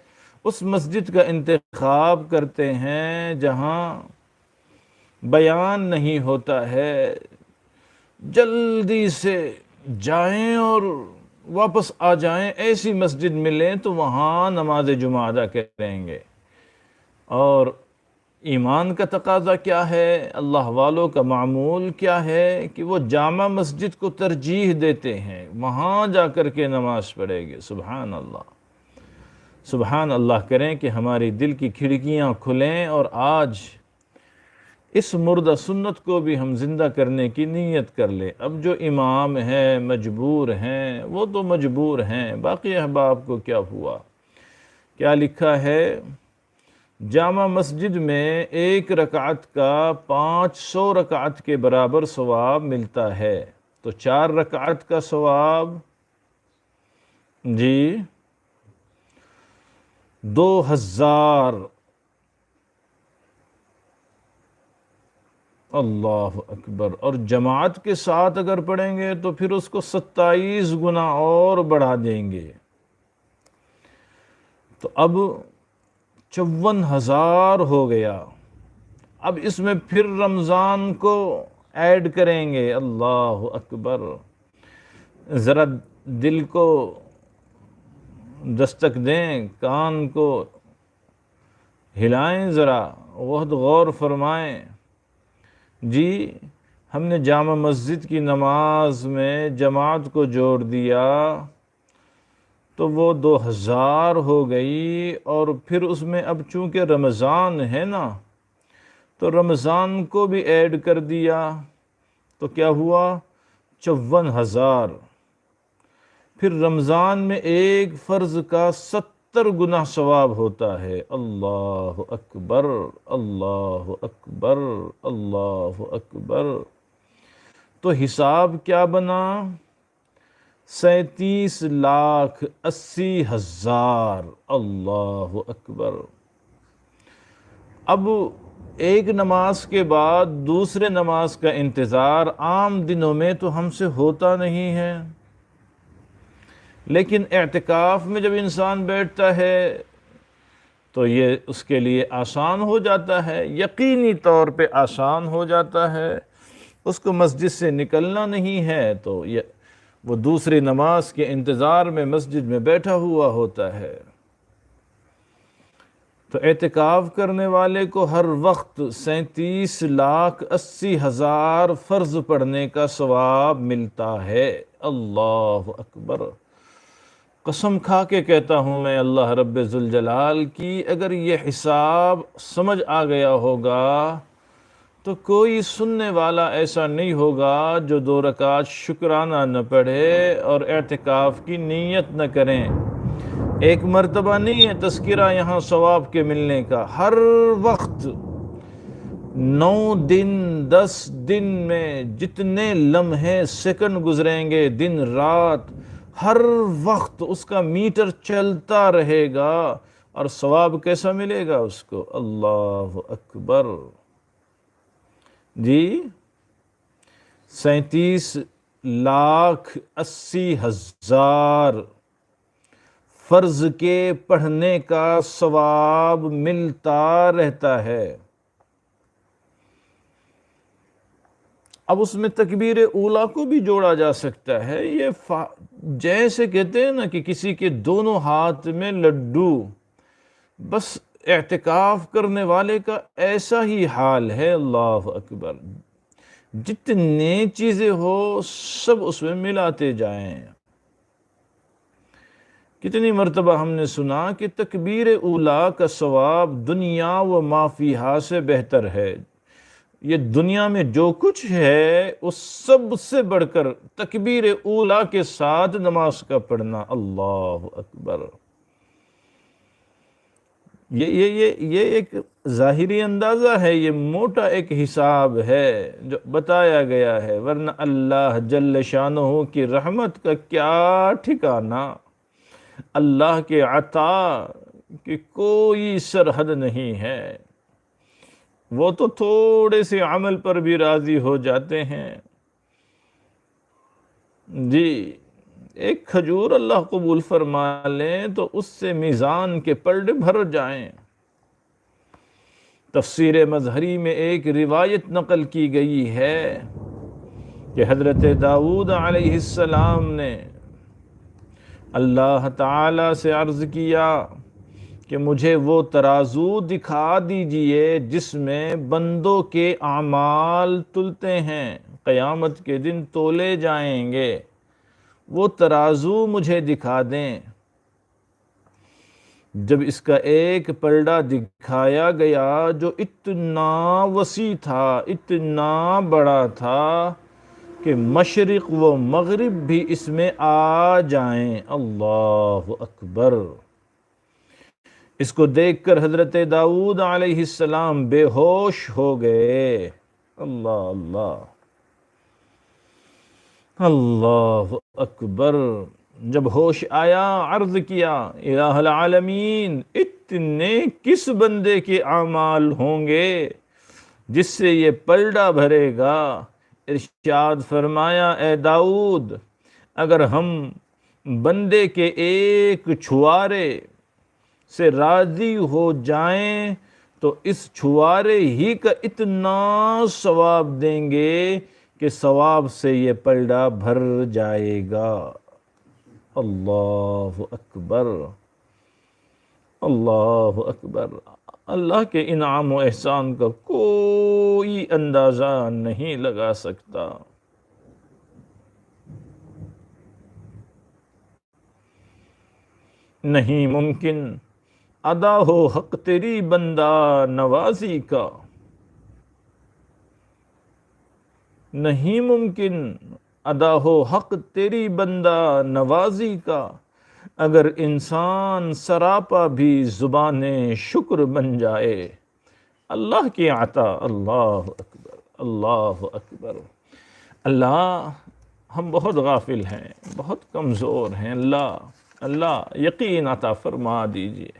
اس مسجد کا انتخاب کرتے ہیں جہاں بیان نہیں ہوتا ہے، جلدی سے جائیں اور واپس آ جائیں، ایسی مسجد ملیں تو وہاں نماز جمعہ ادا کریں گے۔ اور ایمان کا تقاضا کیا ہے، اللہ والوں کا معمول کیا ہے کہ وہ جامع مسجد کو ترجیح دیتے ہیں، وہاں جا کر کے نماز پڑھے گے۔ سبحان اللہ، سبحان اللہ کریں کہ ہماری دل کی کھڑکیاں کھلیں اور آج اس مردہ سنت کو بھی ہم زندہ کرنے کی نیت کر لیں۔ اب جو امام ہیں مجبور ہیں، وہ تو مجبور ہیں، باقی احباب کو کیا ہوا؟ کیا لکھا ہے؟ جامع مسجد میں ایک رکعت کا 500 رکعت کے برابر ثواب ملتا ہے، تو 4 رکعت کا ثواب جی 2000۔ اللہ اکبر۔ اور جماعت کے ساتھ اگر پڑھیں گے تو پھر اس کو 27 گنا اور بڑھا دیں گے، تو اب 54,000 ہو گیا۔ اب اس میں پھر رمضان کو ایڈ کریں گے۔ اللہ اکبر۔ ذرا دل کو دستک دیں، کان کو ہلائیں، ذرا بہت غور فرمائیں۔ جی ہم نے جامع مسجد کی نماز میں جماعت کو جوڑ دیا تو وہ 2000 ہو گئی، اور پھر اس میں اب چونکہ رمضان ہے نا تو رمضان کو بھی ایڈ کر دیا، تو کیا ہوا؟ 54,000۔ پھر رمضان میں ایک فرض کا 70 گنا ثواب ہوتا ہے۔ اللہ اکبر، اللہ اکبر، اللہ اکبر۔ تو حساب کیا بنا؟ 37,80,000۔ اللہ اکبر۔ اب ایک نماز کے بعد دوسرے نماز کا انتظار عام دنوں میں تو ہم سے ہوتا نہیں ہے، لیکن اعتکاف میں جب انسان بیٹھتا ہے تو یہ اس کے لیے آسان ہو جاتا ہے، یقینی طور پہ آسان ہو جاتا ہے۔ اس کو مسجد سے نکلنا نہیں ہے تو وہ دوسری نماز کے انتظار میں مسجد میں بیٹھا ہوا ہوتا ہے۔ تو اعتکاف کرنے والے کو ہر وقت 37,80,000 فرض پڑھنے کا ثواب ملتا ہے۔ اللہ اکبر۔ قسم کھا کے کہتا ہوں میں اللہ رب ذوالجلال کی، اگر یہ حساب سمجھ آ گیا ہوگا تو کوئی سننے والا ایسا نہیں ہوگا جو 2 رکعت شکرانہ نہ پڑھے اور اعتکاف کی نیت نہ کریں۔ ایک مرتبہ نہیں ہے تذکرہ یہاں ثواب کے ملنے کا، ہر وقت 9 دن 10 دن میں جتنے لمحے سیکنڈ گزریں گے، دن رات، ہر وقت اس کا میٹر چلتا رہے گا، اور ثواب کیسا ملے گا اس کو؟ اللہ اکبر۔ جی 37,80,000 فرض کے پڑھنے کا ثواب ملتا رہتا ہے۔ اب اس میں تکبیر اولیٰ کو بھی جوڑا جا سکتا ہے۔ یہ جیسے کہتے ہیں نا کہ کسی کے دونوں ہاتھ میں لڈو، بس اعتکاف کرنے والے کا ایسا ہی حال ہے۔ اللہ اکبر، جتنے چیزیں ہو سب اس میں ملاتے جائیں۔ کتنی مرتبہ ہم نے سنا کہ تکبیر اولیٰ کا ثواب دنیا و ما فیہا سے بہتر ہے۔ یہ دنیا میں جو کچھ ہے اس سب سے بڑھ کر تکبیر اولیٰ کے ساتھ نماز کا پڑھنا۔ اللہ اکبر، یہ ایک ظاہری اندازہ ہے، یہ موٹا ایک حساب ہے جو بتایا گیا ہے، ورنہ اللہ جل شانہ کی رحمت کا کیا ٹھکانہ، اللہ کے عطا کی کوئی سرحد نہیں ہے۔ وہ تو تھوڑے سے عمل پر بھی راضی ہو جاتے ہیں۔ جی، ایک کھجور اللہ قبول فرما لیں تو اس سے میزان کے پلڑے بھر جائیں۔ تفسیر مظہری میں ایک روایت نقل کی گئی ہے کہ حضرت داؤد علیہ السلام نے اللہ تعالی سے عرض کیا کہ مجھے وہ ترازو دکھا دیجئے جس میں بندوں کے اعمال تلتے ہیں، قیامت کے دن تولے جائیں گے، وہ ترازو مجھے دکھا دیں۔ جب اس کا ایک پلڑا دکھایا گیا جو اتنا وسیع تھا، اتنا بڑا تھا کہ مشرق و مغرب بھی اس میں آ جائیں۔ اللہ اکبر، اس کو دیکھ کر حضرت داؤد علیہ السلام بے ہوش ہو گئے۔ اللہ اللہ اللہ اکبر، جب ہوش آیا عرض کیا، الہ العالمین، اتنے کس بندے کے اعمال ہوں گے جس سے یہ پلڑا بھرے گا؟ ارشاد فرمایا، اے داؤد، اگر ہم بندے کے ایک چھوارے سے راضی ہو جائیں تو اس چھوارے ہی کا اتنا ثواب دیں گے کہ ثواب سے یہ پلڑا بھر جائے گا۔ اللہ اکبر، اللہ اکبر، اللہ کے انعام و احسان کا کوئی اندازہ نہیں لگا سکتا۔ نہیں ممکن ادا ہو حق تیری بندہ نوازی کا، نہیں ممکن ادا ہو حق تیری بندہ نوازی کا، اگر انسان سراپا بھی زبان شکر بن جائے۔ اللہ کی عطا، اللہ اکبر، اللہ اکبر۔ اللہ، ہم بہت غافل ہیں، بہت کمزور ہیں۔ اللہ یقین عطا فرما دیجئے،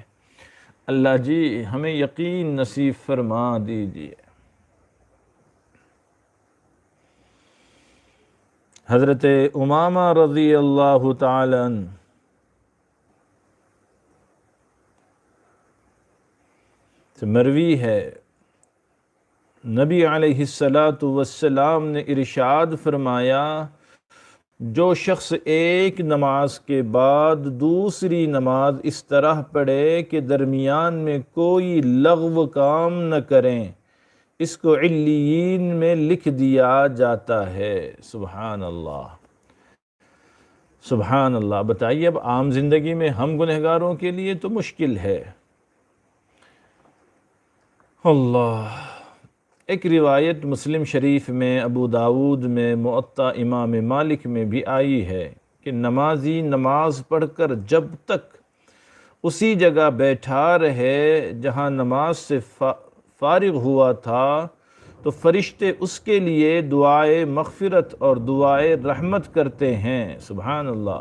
اللہ جی ہمیں یقین نصیب فرما دیجئے۔ حضرت امامہ رضی اللہ تعالی عنہ سے مروی ہے، نبی علیہ السلام نے ارشاد فرمایا، جو شخص ایک نماز کے بعد دوسری نماز اس طرح پڑھے کہ درمیان میں کوئی لغو کام نہ کریں، اس کو علیین میں لکھ دیا جاتا ہے۔ سبحان اللہ، سبحان اللہ۔ بتائیے، اب عام زندگی میں ہم گنہگاروں کے لیے تو مشکل ہے۔ اللہ، ایک روایت مسلم شریف میں، ابو داود میں، موطا امام مالک میں بھی آئی ہے کہ نمازی نماز پڑھ کر جب تک اسی جگہ بیٹھا رہے جہاں نماز سے فارغ ہوا تھا تو فرشتے اس کے لیے دعائے مغفرت اور دعائے رحمت کرتے ہیں۔ سبحان اللہ۔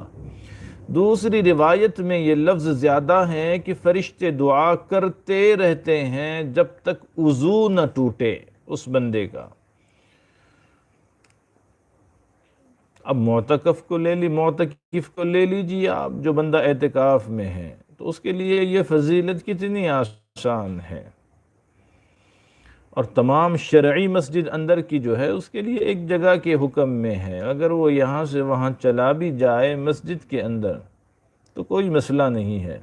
دوسری روایت میں یہ لفظ زیادہ ہیں کہ فرشتے دعا کرتے رہتے ہیں جب تک وضو نہ ٹوٹے اس بندے کا۔ اب معتکف کو لے لیجیے آپ، جو بندہ اعتکاف میں ہے، تو اس کے لیے یہ فضیلت کتنی آسان ہے، اور تمام شرعی مسجد اندر کی جو ہے اس کے لیے ایک جگہ کے حکم میں ہے، اگر وہ یہاں سے وہاں چلا بھی جائے مسجد کے اندر تو کوئی مسئلہ نہیں ہے۔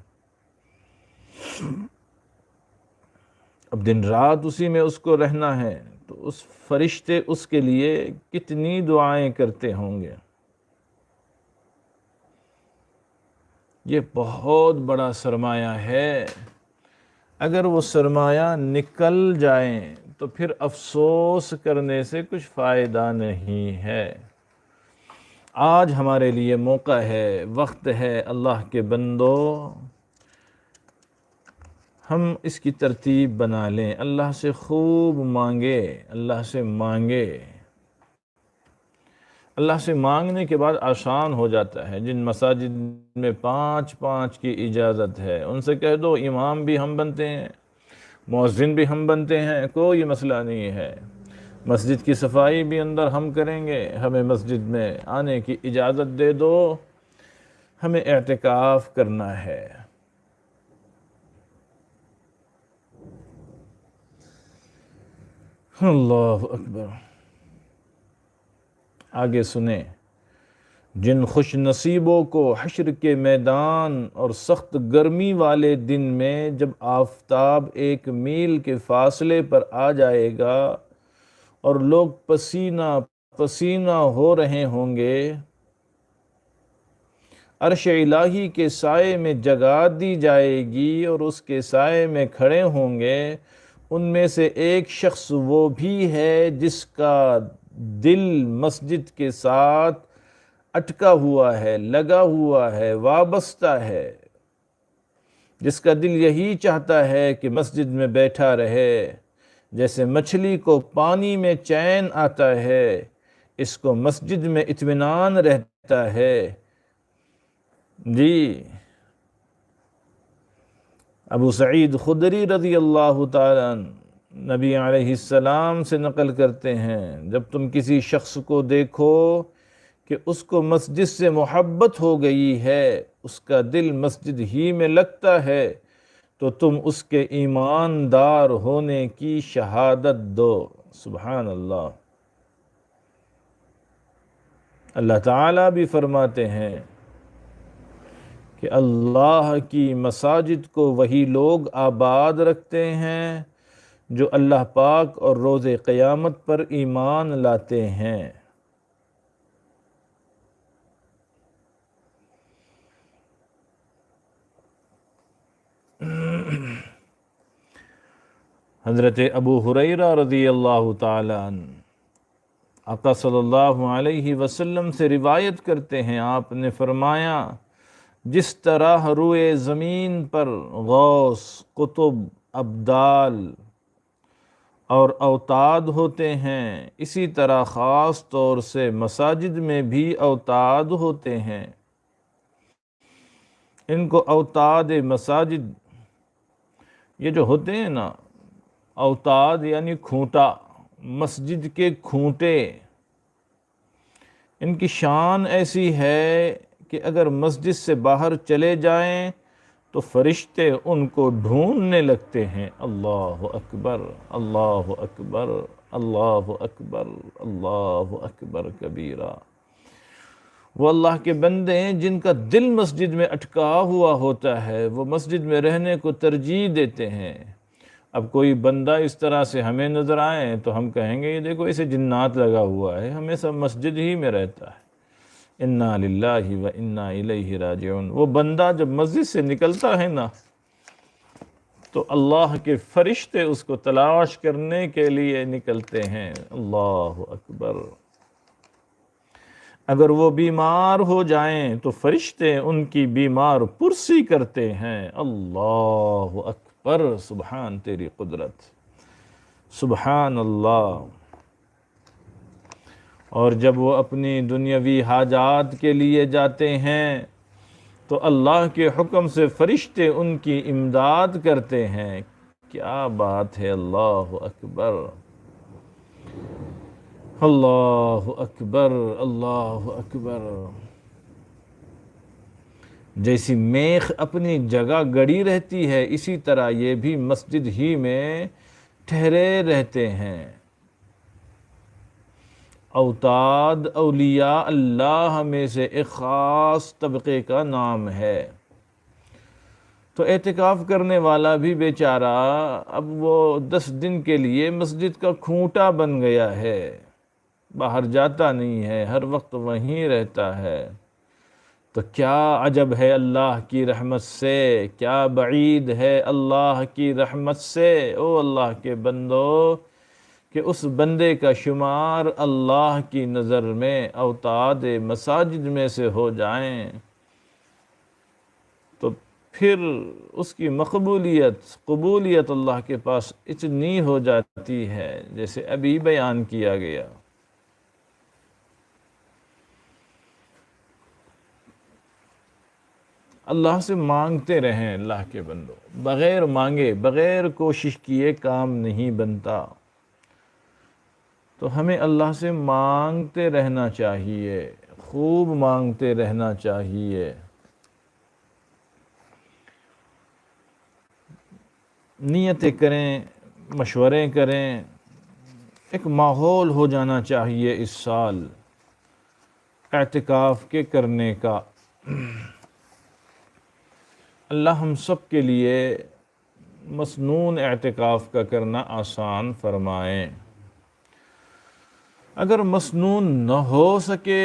اب دن رات اسی میں اس کو رہنا ہے، تو اس فرشتے اس کے لیے کتنی دعائیں کرتے ہوں گے۔ یہ بہت بڑا سرمایہ ہے، اگر وہ سرمایہ نکل جائیں تو پھر افسوس کرنے سے کچھ فائدہ نہیں ہے۔ آج ہمارے لیے موقع ہے، وقت ہے، اللہ کے بندو، ہم اس کی ترتیب بنا لیں، اللہ سے خوب مانگے، اللہ سے مانگے۔ اللہ سے مانگنے کے بعد آسان ہو جاتا ہے۔ جن مساجد میں 5 کی اجازت ہے، ان سے کہہ دو امام بھی ہم بنتے ہیں، مؤذن بھی ہم بنتے ہیں، کوئی مسئلہ نہیں ہے۔ مسجد کی صفائی بھی اندر ہم کریں گے، ہمیں مسجد میں آنے کی اجازت دے دو، ہمیں اعتکاف کرنا ہے۔ اللہ اکبر۔ آگے سنیں، جن خوش نصیبوں کو حشر کے میدان اور سخت گرمی والے دن میں جب آفتاب 1 میل کے فاصلے پر آ جائے گا اور لوگ پسینہ پسینہ ہو رہے ہوں گے، عرش الہی کے سائے میں جگہ دی جائے گی اور اس کے سائے میں کھڑے ہوں گے، ان میں سے ایک شخص وہ بھی ہے جس کا دل مسجد کے ساتھ اٹکا ہوا ہے، لگا ہوا ہے، وابستہ ہے، جس کا دل یہی چاہتا ہے کہ مسجد میں بیٹھا رہے۔ جیسے مچھلی کو پانی میں چین آتا ہے، اس کو مسجد میں اطمینان رہتا ہے۔ جی، ابو سعید خدری رضی اللہ تعالیٰ عنہ نبی علیہ السلام سے نقل کرتے ہیں، جب تم کسی شخص کو دیکھو کہ اس کو مسجد سے محبت ہو گئی ہے، اس کا دل مسجد ہی میں لگتا ہے، تو تم اس کے ایماندار ہونے کی شہادت دو۔ سبحان اللہ۔ اللہ تعالیٰ بھی فرماتے ہیں کہ اللہ کی مساجد کو وہی لوگ آباد رکھتے ہیں جو اللہ پاک اور روز قیامت پر ایمان لاتے ہیں۔ حضرت ابو ہریرہ رضی اللہ تعالی عنہ آقا صلی اللہ علیہ وسلم سے روایت کرتے ہیں، آپ نے فرمایا، جس طرح روئے زمین پر غوث، قطب، ابدال اور اوتاد ہوتے ہیں، اسی طرح خاص طور سے مساجد میں بھی اوتاد ہوتے ہیں۔ ان کو اوتاد مساجد، یہ جو ہوتے ہیں نا، اوتاد یعنی کھونٹا، مسجد کے کھونٹے، ان کی شان ایسی ہے کہ اگر مسجد سے باہر چلے جائیں تو فرشتے ان کو ڈھونڈنے لگتے ہیں۔ اللہ اکبر، اللہ اکبر، اللہ اکبر، اللہ اکبر کبیرہ۔ وہ اللہ کے بندے ہیں جن کا دل مسجد میں اٹکا ہوا ہوتا ہے، وہ مسجد میں رہنے کو ترجیح دیتے ہیں۔ اب کوئی بندہ اس طرح سے ہمیں نظر آئے تو ہم کہیں گے، یہ دیکھو اسے جنات لگا ہوا ہے، ہمیشہ مسجد ہی میں رہتا ہے۔ انا للہ و انا الیہ راجعون۔ وہ بندہ جب مسجد سے نکلتا ہے نا تو اللہ کے فرشتے اس کو تلاش کرنے کے لیے نکلتے ہیں۔ اللہ اکبر۔ اگر وہ بیمار ہو جائیں تو فرشتے ان کی بیمار پرسی کرتے ہیں۔ اللہ اکبر، سبحان تیری قدرت، سبحان اللہ۔ اور جب وہ اپنی دنیاوی حاجات کے لیے جاتے ہیں تو اللہ کے حکم سے فرشتے ان کی امداد کرتے ہیں۔ کیا بات ہے، اللہ اکبر، اللہ اکبر، اللہ اکبر۔ جیسی میخ اپنی جگہ گڑی رہتی ہے، اسی طرح یہ بھی مسجد ہی میں ٹھہرے رہتے ہیں۔ اوتاد اولیاء اللہ میں سے ایک خاص طبقے کا نام ہے۔ تو اعتکاف کرنے والا بھی بیچارہ اب وہ 10 دن کے لیے مسجد کا کھونٹا بن گیا ہے، باہر جاتا نہیں ہے، ہر وقت وہیں رہتا ہے، تو کیا عجب ہے اللہ کی رحمت سے، کیا بعید ہے اللہ کی رحمت سے۔ او اللہ کے بندو، کہ اس بندے کا شمار اللہ کی نظر میں اوتاد مساجد میں سے ہو جائیں، تو پھر اس کی قبولیت اللہ کے پاس اتنی ہو جاتی ہے جیسے ابھی بیان کیا گیا۔ اللہ سے مانگتے رہیں اللہ کے بندو، بغیر مانگے، بغیر کوشش کیے کام نہیں بنتا، تو ہمیں اللہ سے مانگتے رہنا چاہیے، خوب مانگتے رہنا چاہیے۔ نیتیں کریں، مشورے کریں، ایک ماحول ہو جانا چاہیے اس سال اعتکاف کے کرنے کا۔ اللہ ہم سب کے لیے مسنون اعتکاف کا کرنا آسان فرمائیں۔ اگر مسنون نہ ہو سکے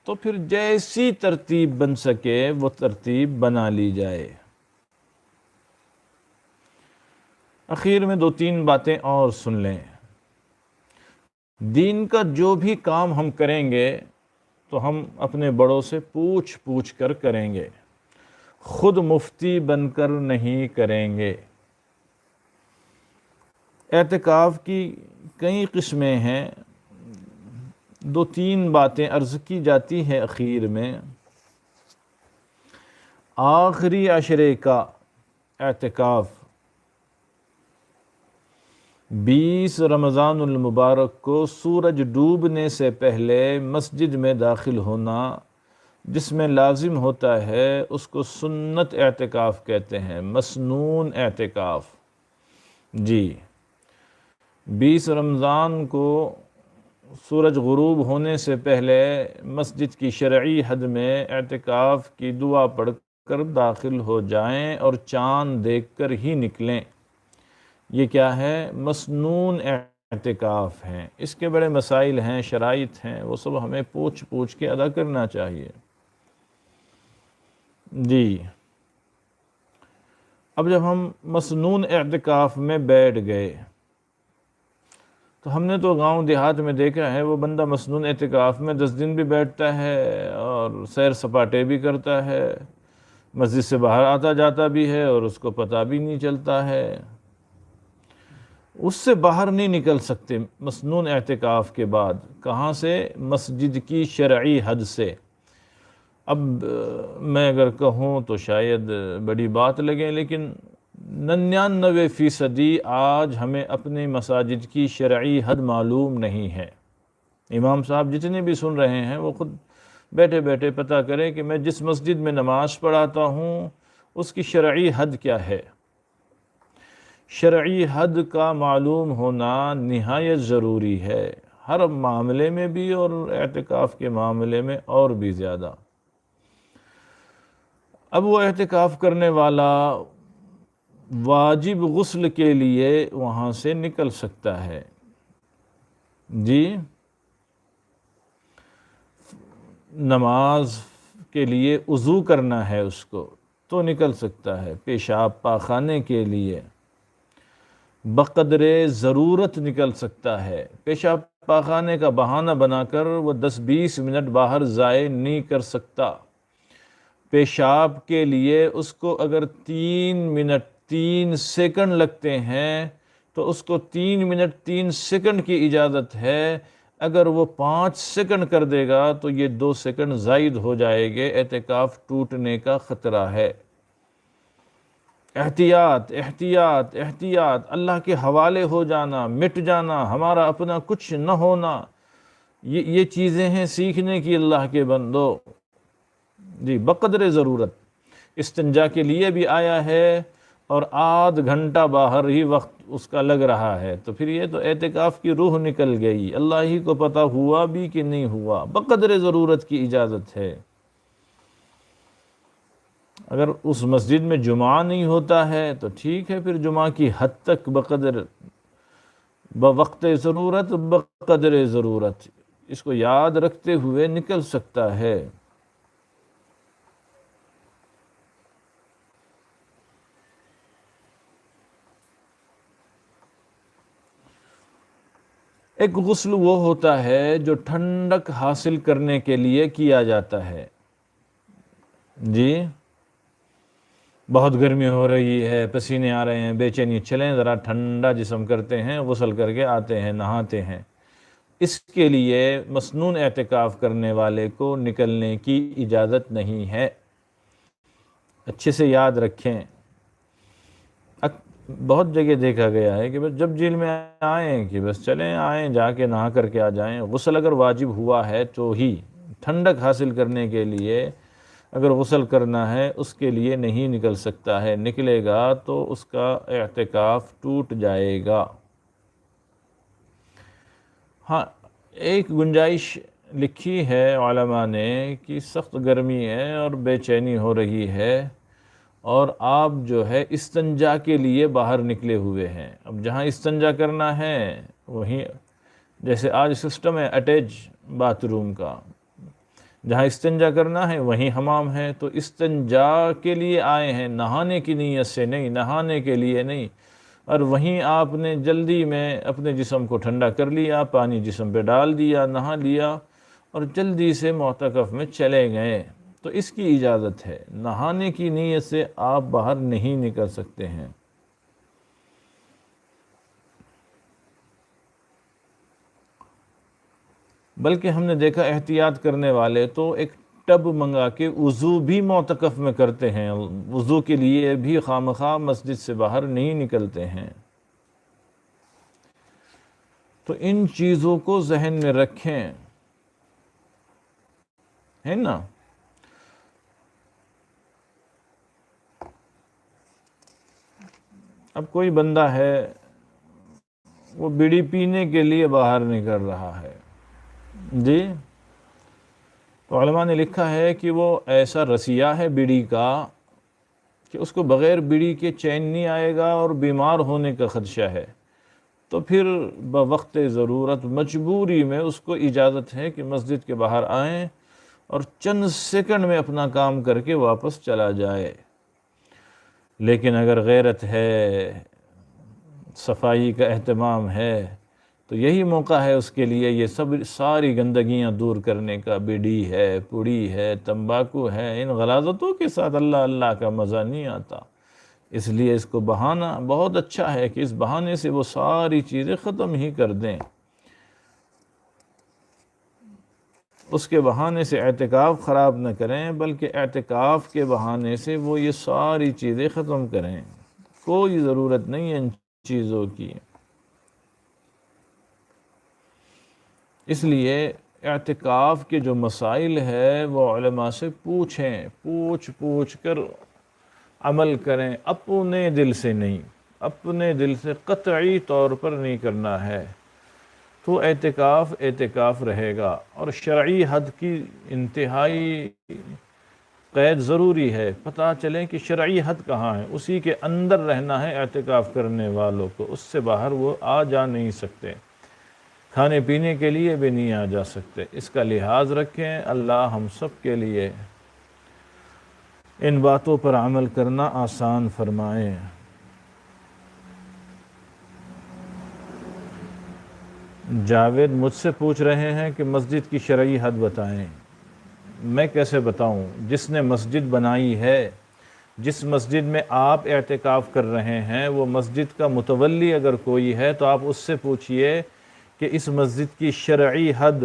تو پھر جیسی ترتیب بن سکے وہ ترتیب بنا لی جائے۔ اخیر میں 2-3 باتیں اور سن لیں۔ دین کا جو بھی کام ہم کریں گے تو ہم اپنے بڑوں سے پوچھ کر کریں گے، خود مفتی بن کر نہیں کریں گے۔ اعتکاف کی کئی قسمیں ہیں، 2-3 باتیں عرض کی جاتی ہیں اخیر میں۔ آخری عشرے کا اعتکاف 20 رمضان المبارک کو سورج ڈوبنے سے پہلے مسجد میں داخل ہونا، جس میں لازم ہوتا ہے، اس کو سنت اعتکاف کہتے ہیں، مسنون اعتکاف۔ جی 20 رمضان کو سورج غروب ہونے سے پہلے مسجد کی شرعی حد میں اعتکاف کی دعا پڑھ کر داخل ہو جائیں اور چاند دیکھ کر ہی نکلیں۔ یہ کیا ہے؟ مسنون اعتکاف ہیں۔ اس کے بڑے مسائل ہیں، شرائط ہیں، وہ سب ہمیں پوچھ کے ادا کرنا چاہیے۔ جی اب جب ہم مسنون اعتکاف میں بیٹھ گئے تو ہم نے تو گاؤں دیہات میں دیکھا ہے، وہ بندہ مسنون اعتکاف میں 10 دن بھی بیٹھتا ہے اور سیر سپاٹے بھی کرتا ہے، مسجد سے باہر آتا جاتا بھی ہے اور اس کو پتہ بھی نہیں چلتا ہے۔ اس سے باہر نہیں نکل سکتے مسنون اعتکاف کے بعد۔ کہاں سے؟ مسجد کی شرعی حد سے۔ اب میں اگر کہوں تو شاید بڑی بات لگے، لیکن 99% آج ہمیں اپنے مساجد کی شرعی حد معلوم نہیں ہے۔ امام صاحب جتنے بھی سن رہے ہیں وہ خود بیٹھے بیٹھے پتہ کریں کہ میں جس مسجد میں نماز پڑھاتا ہوں اس کی شرعی حد کیا ہے۔ شرعی حد کا معلوم ہونا نہایت ضروری ہے، ہر معاملے میں بھی اور اعتکاف کے معاملے میں اور بھی زیادہ۔ اب وہ اعتکاف کرنے والا واجب غسل کے لیے وہاں سے نکل سکتا ہے۔ جی نماز کے لیے وضو کرنا ہے اس کو تو نکل سکتا ہے، پیشاب پاخانے کے لیے بقدر ضرورت نکل سکتا ہے۔ پیشاب پاخانے کا بہانہ بنا کر وہ 10-20 منٹ باہر ضائع نہیں کر سکتا۔ پیشاب کے لیے اس کو اگر 3 منٹ 3 سیکنڈ لگتے ہیں تو اس کو 3 منٹ 3 سیکنڈ کی اجازت ہے۔ اگر وہ 5 سیکنڈ کر دے گا تو یہ 2 سیکنڈ زائد ہو جائے گے، اعتکاف ٹوٹنے کا خطرہ ہے۔ احتیاط احتیاط احتیاط، اللہ کے حوالے ہو جانا، مٹ جانا، ہمارا اپنا کچھ نہ ہونا، یہ چیزیں ہیں سیکھنے کی اللہ کے بندو۔ جی بقدر ضرورت استنجا کے لیے بھی آیا ہے اور آدھ گھنٹہ باہر ہی وقت اس کا لگ رہا ہے، تو پھر یہ تو اعتکاف کی روح نکل گئی، اللہ ہی کو پتہ ہوا بھی کہ نہیں ہوا۔ بقدر ضرورت کی اجازت ہے۔ اگر اس مسجد میں جمعہ نہیں ہوتا ہے تو ٹھیک ہے، پھر جمعہ کی حد تک بقدر بوقت ضرورت بقدر ضرورت اس کو یاد رکھتے ہوئے نکل سکتا ہے۔ ایک غسل وہ ہوتا ہے جو ٹھنڈک حاصل کرنے کے لیے کیا جاتا ہے۔ جی بہت گرمی ہو رہی ہے، پسینے آ رہے ہیں، بے چینی، چلیں ذرا ٹھنڈا جسم کرتے ہیں، غسل کر کے آتے ہیں، نہاتے ہیں۔ اس کے لیے مسنون اعتکاف کرنے والے کو نکلنے کی اجازت نہیں ہے۔ اچھے سے یاد رکھیں، بہت جگہ دیکھا گیا ہے کہ بس جب جھیل میں آئیں کہ بس چلیں آئیں جا کے نہا کر کے آ جائیں۔ غسل اگر واجب ہوا ہے تو ہی، ٹھنڈک حاصل کرنے کے لیے اگر غسل کرنا ہے اس کے لیے نہیں نکل سکتا ہے، نکلے گا تو اس کا اعتکاف ٹوٹ جائے گا۔ ہاں ایک گنجائش لکھی ہے علماء نے کہ سخت گرمی ہے اور بے چینی ہو رہی ہے اور آپ جو ہے استنجا کے لیے باہر نکلے ہوئے ہیں۔ اب جہاں استنجا کرنا ہے وہیں، جیسے آج سسٹم ہے اٹیچ باتھ روم کا، جہاں استنجا کرنا ہے وہیں حمام ہے، تو استنجا کے لیے آئے ہیں، نہانے کی نیت سے نہیں، نہانے کے لیے نہیں، اور وہیں آپ نے جلدی میں اپنے جسم کو ٹھنڈا کر لیا، پانی جسم پہ ڈال دیا، نہا لیا اور جلدی سے معتکف میں چلے گئے، تو اس کی اجازت ہے۔ نہانے کی نیت سے آپ باہر نہیں نکل سکتے ہیں۔ بلکہ ہم نے دیکھا احتیاط کرنے والے تو ایک ٹب منگا کے وضو بھی معتکف میں کرتے ہیں، وضو کے لیے بھی خواہ مسجد سے باہر نہیں نکلتے ہیں۔ تو ان چیزوں کو ذہن میں رکھیں، ہے نا۔ اب کوئی بندہ ہے وہ بیڑی پینے کے لیے باہر نکل رہا ہے، جی تو علماء نے لکھا ہے کہ وہ ایسا رسیہ ہے بیڑی کا کہ اس کو بغیر بیڑی کے چین نہیں آئے گا اور بیمار ہونے کا خدشہ ہے، تو پھر بوقت ضرورت مجبوری میں اس کو اجازت ہے کہ مسجد کے باہر آئیں اور چند سیکنڈ میں اپنا کام کر کے واپس چلا جائے۔ لیکن اگر غیرت ہے، صفائی کا اہتمام ہے، تو یہی موقع ہے اس کے لیے یہ ساری گندگیاں دور کرنے کا۔ بیڑی ہے، پوڑی ہے، تمباکو ہے، ان غلاظتوں کے ساتھ اللہ اللہ کا مزہ نہیں آتا، اس لیے اس کو بہانہ بہت اچھا ہے کہ اس بہانے سے وہ ساری چیزیں ختم ہی کر دیں، اس کے بہانے سے اعتکاف خراب نہ کریں، بلکہ اعتکاف کے بہانے سے وہ یہ ساری چیزیں ختم کریں۔ کوئی ضرورت نہیں ہے ان چیزوں کی۔ اس لیے اعتکاف کے جو مسائل ہے وہ علماء سے پوچھ کر عمل کریں، اپنے دل سے نہیں، اپنے دل سے قطعی طور پر نہیں کرنا ہے، تو اعتکاف رہے گا۔ اور شرعی حد کی انتہائی قید ضروری ہے، پتہ چلے کہ شرعی حد کہاں ہے، اسی کے اندر رہنا ہے اعتکاف کرنے والوں کو، اس سے باہر وہ آ جا نہیں سکتے، کھانے پینے کے لیے بھی نہیں آ جا سکتے۔ اس کا لحاظ رکھیں۔ اللہ ہم سب کے لیے ان باتوں پر عمل کرنا آسان فرمائے۔ جاوید مجھ سے پوچھ رہے ہیں کہ مسجد کی شرعی حد بتائیں۔ میں کیسے بتاؤں؟ جس نے مسجد بنائی ہے، جس مسجد میں آپ اعتکاف کر رہے ہیں، وہ مسجد کا متولی اگر کوئی ہے تو آپ اس سے پوچھئے کہ اس مسجد کی شرعی حد،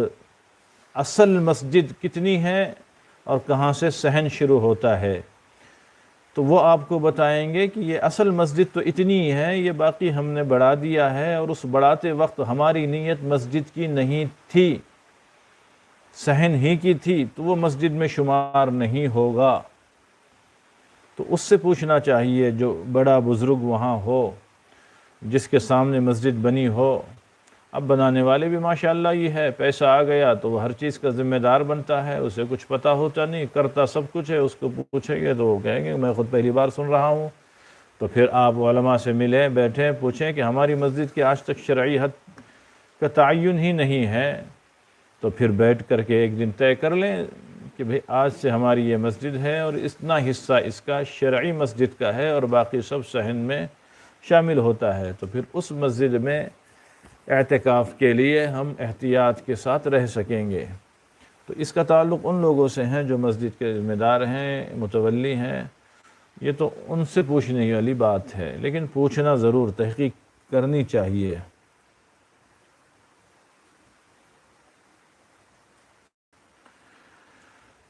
اصل مسجد کتنی ہے اور کہاں سے صحن شروع ہوتا ہے، تو وہ آپ کو بتائیں گے کہ یہ اصل مسجد تو اتنی ہے، یہ باقی ہم نے بڑھا دیا ہے، اور اس بڑھاتے وقت ہماری نیت مسجد کی نہیں تھی، صحن ہی کی تھی، تو وہ مسجد میں شمار نہیں ہوگا۔ تو اس سے پوچھنا چاہیے جو بڑا بزرگ وہاں ہو، جس کے سامنے مسجد بنی ہو۔ اب بنانے والے بھی ماشاءاللہ یہ ہے، پیسہ آ گیا تو وہ ہر چیز کا ذمہ دار بنتا ہے، اسے کچھ پتہ ہوتا نہیں، کرتا سب کچھ ہے، اس کو پوچھیں گے تو وہ کہیں گے میں خود پہلی بار سن رہا ہوں۔ تو پھر آپ علماء سے ملیں، بیٹھیں، پوچھیں کہ ہماری مسجد کے آج تک شرعی حد کا تعین ہی نہیں ہے، تو پھر بیٹھ کر کے ایک دن طے کر لیں کہ بھئی آج سے ہماری یہ مسجد ہے اور اتنا حصہ اس کا شرعی مسجد کا ہے اور باقی سب صحن میں شامل ہوتا ہے، تو پھر اس مسجد میں اعتکاف کے لیے ہم احتیاط کے ساتھ رہ سکیں گے۔ تو اس کا تعلق ان لوگوں سے ہیں جو مسجد کے ذمہ دار ہیں، متولی ہیں، یہ تو ان سے پوچھنے والی بات ہے، لیکن پوچھنا ضرور، تحقیق کرنی چاہیے۔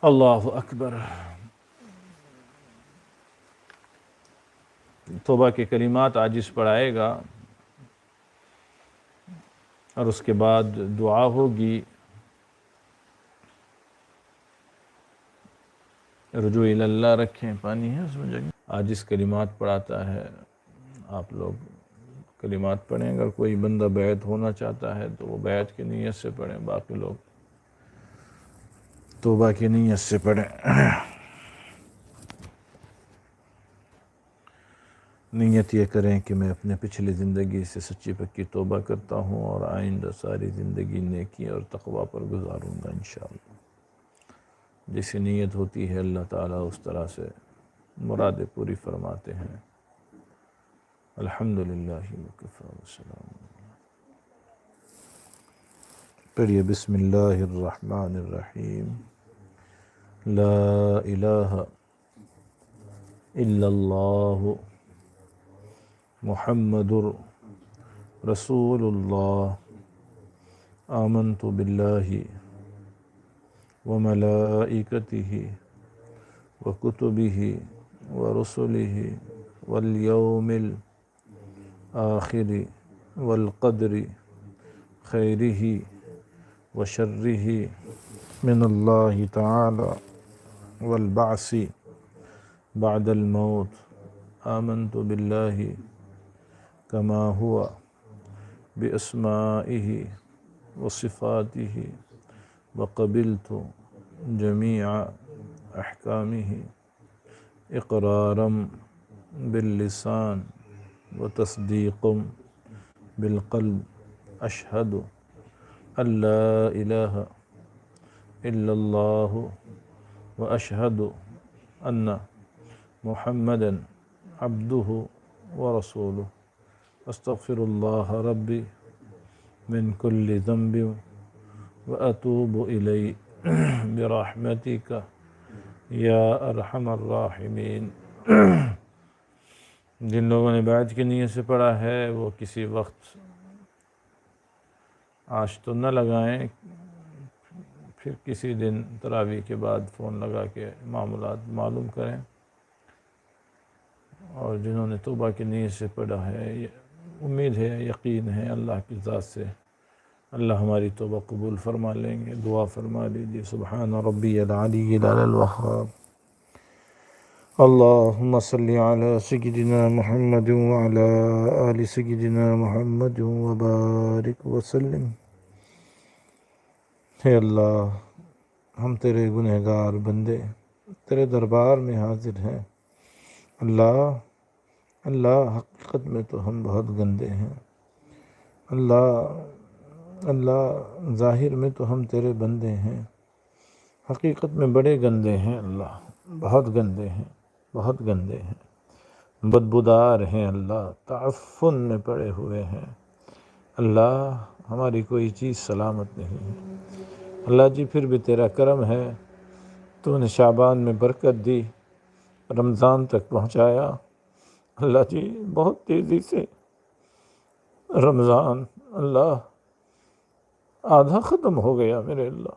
اللہ اکبر۔ توبہ کے کلمات عاجز پڑھائے گا اور اس کے بعد دعا ہوگی، رجوع اللہ رکھیں، پانی ہے اس میں جگہ، عاجز کلمات پڑھاتا ہے، آپ لوگ کلمات پڑھیں، اگر کوئی بندہ بیعت ہونا چاہتا ہے تو وہ بیعت کی نیت سے پڑھیں، باقی لوگ توبہ کی نیت سے پڑھیں۔ نیت یہ کریں کہ میں اپنے پچھلی زندگی سے سچی پکی توبہ کرتا ہوں اور آئندہ ساری زندگی نیکی اور تقوی پر گزاروں گا انشاءاللہ۔ جیسی نیت ہوتی ہے اللہ تعالیٰ اس طرح سے مرادیں پوری فرماتے ہیں۔ الحمدللہ وکفی وسلام۔ پڑھیے بسم اللہ الرحمن الرحیم۔ لا الہ الا اللہ محمد رسول اللہ۔ آمنت باللہ وملائکتہ وکتبہ ورسلہ والیوم الآخر والقدر خیرہ وشرہ من اللہ تعالی والبعث بعد الموت۔ آمنت باللہ کما ہوا باسمائہ وصفاتہ وقبلت جمیع احکامہ اقرارا باللسان وتصدیقا بالقلب۔ اشہد ان لا الہ الا اللہ واشہد ان محمدا عبدہ ورسولہ۔ استغفر اللہ ربی من کل ذنب واتوب الیہ برحمتک یا ارحم الراحمین۔ جن لوگوں نے بیعت کی نیت سے پڑھا ہے وہ کسی وقت آج تو نہ لگائیں، پھر کسی دن تراویح کے بعد فون لگا کے معاملات معلوم کریں، اور جنہوں نے توبہ کی نیت سے پڑھا ہے امید ہے، یقین ہے اللہ کی ذات سے اللہ ہماری توبہ قبول فرما لیں گے۔ دعا فرما لیجیے۔ سبحان ربی العلی العلی الوہاب۔ اللہم صلی علی سیدنا محمد وعلی آل سیدنا محمد وبارک وسلم۔ اے اللہ، ہم تیرے گنہگار بندے تیرے دربار میں حاضر ہیں۔ اللہ حقیقت میں تو ہم بہت گندے ہیں۔ اللہ ظاہر میں تو ہم تیرے بندے ہیں، حقیقت میں بڑے گندے ہیں۔ اللہ بہت گندے ہیں، بہت گندے ہیں، بدبودار ہیں۔ اللہ تعفن میں پڑے ہوئے ہیں۔ اللہ ہماری کوئی چیز سلامت نہیں ہے۔ اللہ جی پھر بھی تیرا کرم ہے، تو نے شعبان میں برکت دی، رمضان تک پہنچایا۔ اللہ جی بہت تیزی سے رمضان اللہ آدھا ختم ہو گیا میرے اللہ،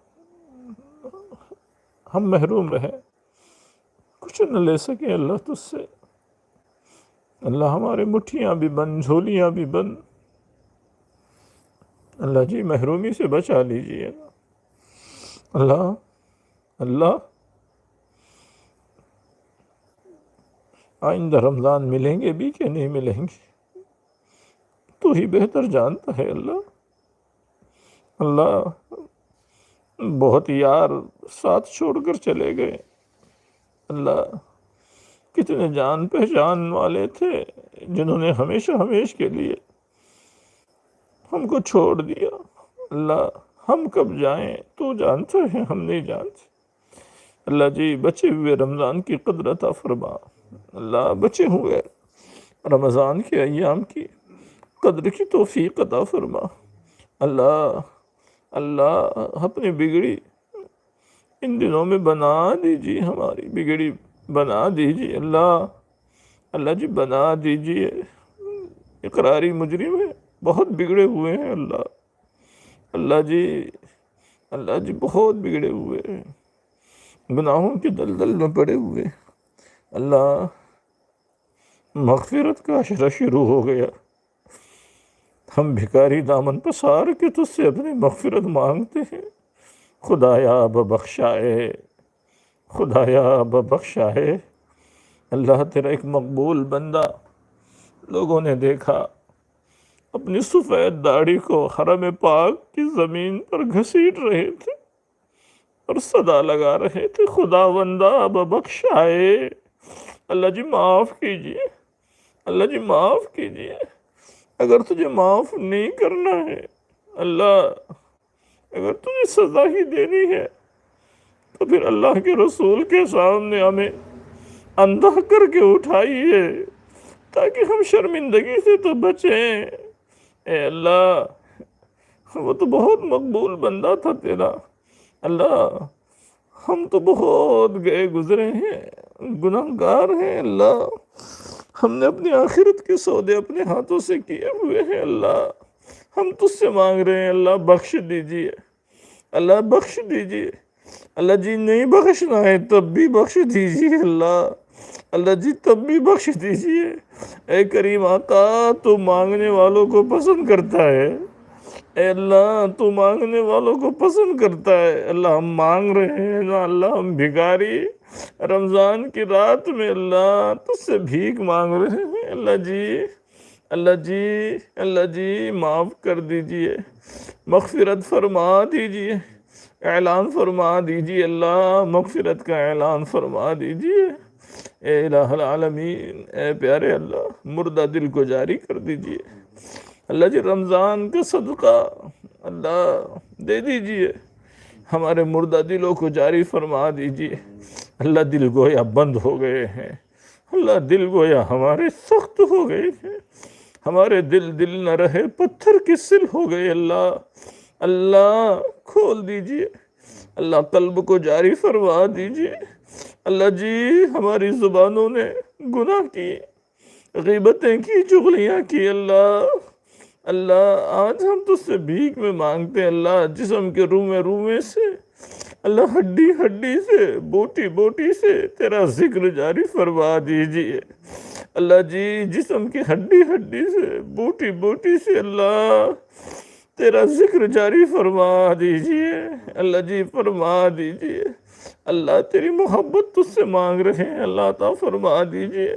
ہم محروم رہے، کچھ نہ لے سکے اللہ تجھ سے۔ اللہ ہمارے مٹھیاں بھی بند، جھولیاں بھی بند، اللہ جی محرومی سے بچا لیجیے۔ اللہ آئندہ رمضان ملیں گے بھی کہ نہیں ملیں گے، تو ہی بہتر جانتا ہے۔ اللہ اللہ بہت یار ساتھ چھوڑ کر چلے گئے، اللہ کتنے جان پہچان والے تھے جنہوں نے ہمیشہ ہمیشہ کے لیے ہم کو چھوڑ دیا۔ اللہ ہم کب جائیں تو جانتا ہے، ہم نہیں جانتے۔ اللہ جی بچے ہوئے رمضان کی قدر عطا فرما، اللہ بچے ہوئے رمضان کے ایام کی قدر کی توفیق عطا فرما۔ اللہ اللہ اپنی بگڑی ان دنوں میں بنا دیجیے، ہماری بگڑی بنا دیجیے اللہ، اللہ جی بنا دیجیے۔ اقراری مجرم ہے، بہت بگڑے ہوئے ہیں اللہ، اللہ جی بہت بگڑے ہوئے ہیں، گناہوں کے دلدل میں پڑے ہوئے۔ اللہ مغفرت کا عشرہ شروع ہو گیا، ہم بھکاری دامن پسار کے تجھ سے اپنی مغفرت مانگتے ہیں۔ خدایا اب بخشائے، خدایا اب بخشائے۔ اللہ تیرا ایک مقبول بندہ لوگوں نے دیکھا اپنی سفید داڑھی کو حرم پاک کی زمین پر گھسیٹ رہے تھے اور صدا لگا رہے تھے، خداوندا اب بخشائے۔ اللہ جی معاف کیجیے، اللہ جی معاف کیجیے۔ اگر تجھے معاف نہیں کرنا ہے اللہ، اگر تجھے سزا ہی دینی ہے تو پھر اللہ کے رسول کے سامنے ہمیں اندھا کر کے اٹھائیے تاکہ ہم شرمندگی سے تو بچیں۔ اے اللہ وہ تو بہت مقبول بندہ تھا تیرا، اللہ ہم تو بہت گئے گزرے ہیں، گناہ گار ہیں اللہ، ہم نے اپنی آخرت کے سودے اپنے ہاتھوں سے کیے ہوئے ہیں اللہ، ہم تجھ سے مانگ رہے ہیں اللہ بخش دیجیے، اللہ بخش دیجیے۔ اللہ جی نہیں بخشنا ہے تب بھی بخش دیجیے اللہ، اللہ جی تب بھی بخش دیجیے۔ اے کریم آقا تو مانگنے والوں کو پسند کرتا ہے، اے اللہ تو مانگنے والوں کو پسند کرتا ہے۔ اللہ ہم مانگ رہے ہیں نا اللہ، ہم بھکاری رمضان کی رات میں اللہ تجھ سے بھیک مانگ رہے ہیں اللہ جی، اللہ جی، اللہ جی معاف کر دیجئے، مغفرت فرما دیجئے، اعلان فرما دیجئے اللہ، مغفرت کا اعلان فرما دیجئے۔ اے الہ العالمین، اے پیارے اللہ مردہ دل کو جاری کر دیجئے اللہ جی، رمضان کا صدقہ اللہ دے دیجئے، ہمارے مردہ دلوں کو جاری فرما دیجئے اللہ۔ دل گویا بند ہو گئے ہیں اللہ، دل گویا ہمارے سخت ہو گئے ہیں، ہمارے دل نہ رہے پتھر کی سل ہو گئے اللہ، اللہ کھول دیجئے اللہ، قلب کو جاری فرما دیجئے اللہ جی۔ ہماری زبانوں نے گناہ کی، غیبتیں کی، چغلیاں کی اللہ، اللہ آج ہم تجھ سے بھیک میں مانگتے ہیں اللہ، جسم کے رومے سے اللہ، ہڈی ہڈی سے، بوٹی بوٹی سے تیرا ذکر جاری فرما دیجئے اللہ جی، جسم کی ہڈی ہڈی سے، بوٹی بوٹی سے اللہ تیرا ذکر جاری فرما دیجئے اللہ جی، فرما دیجئے اللہ، تیری محبت تجھ سے مانگ رہے ہیں اللہ، عطا فرما دیجئے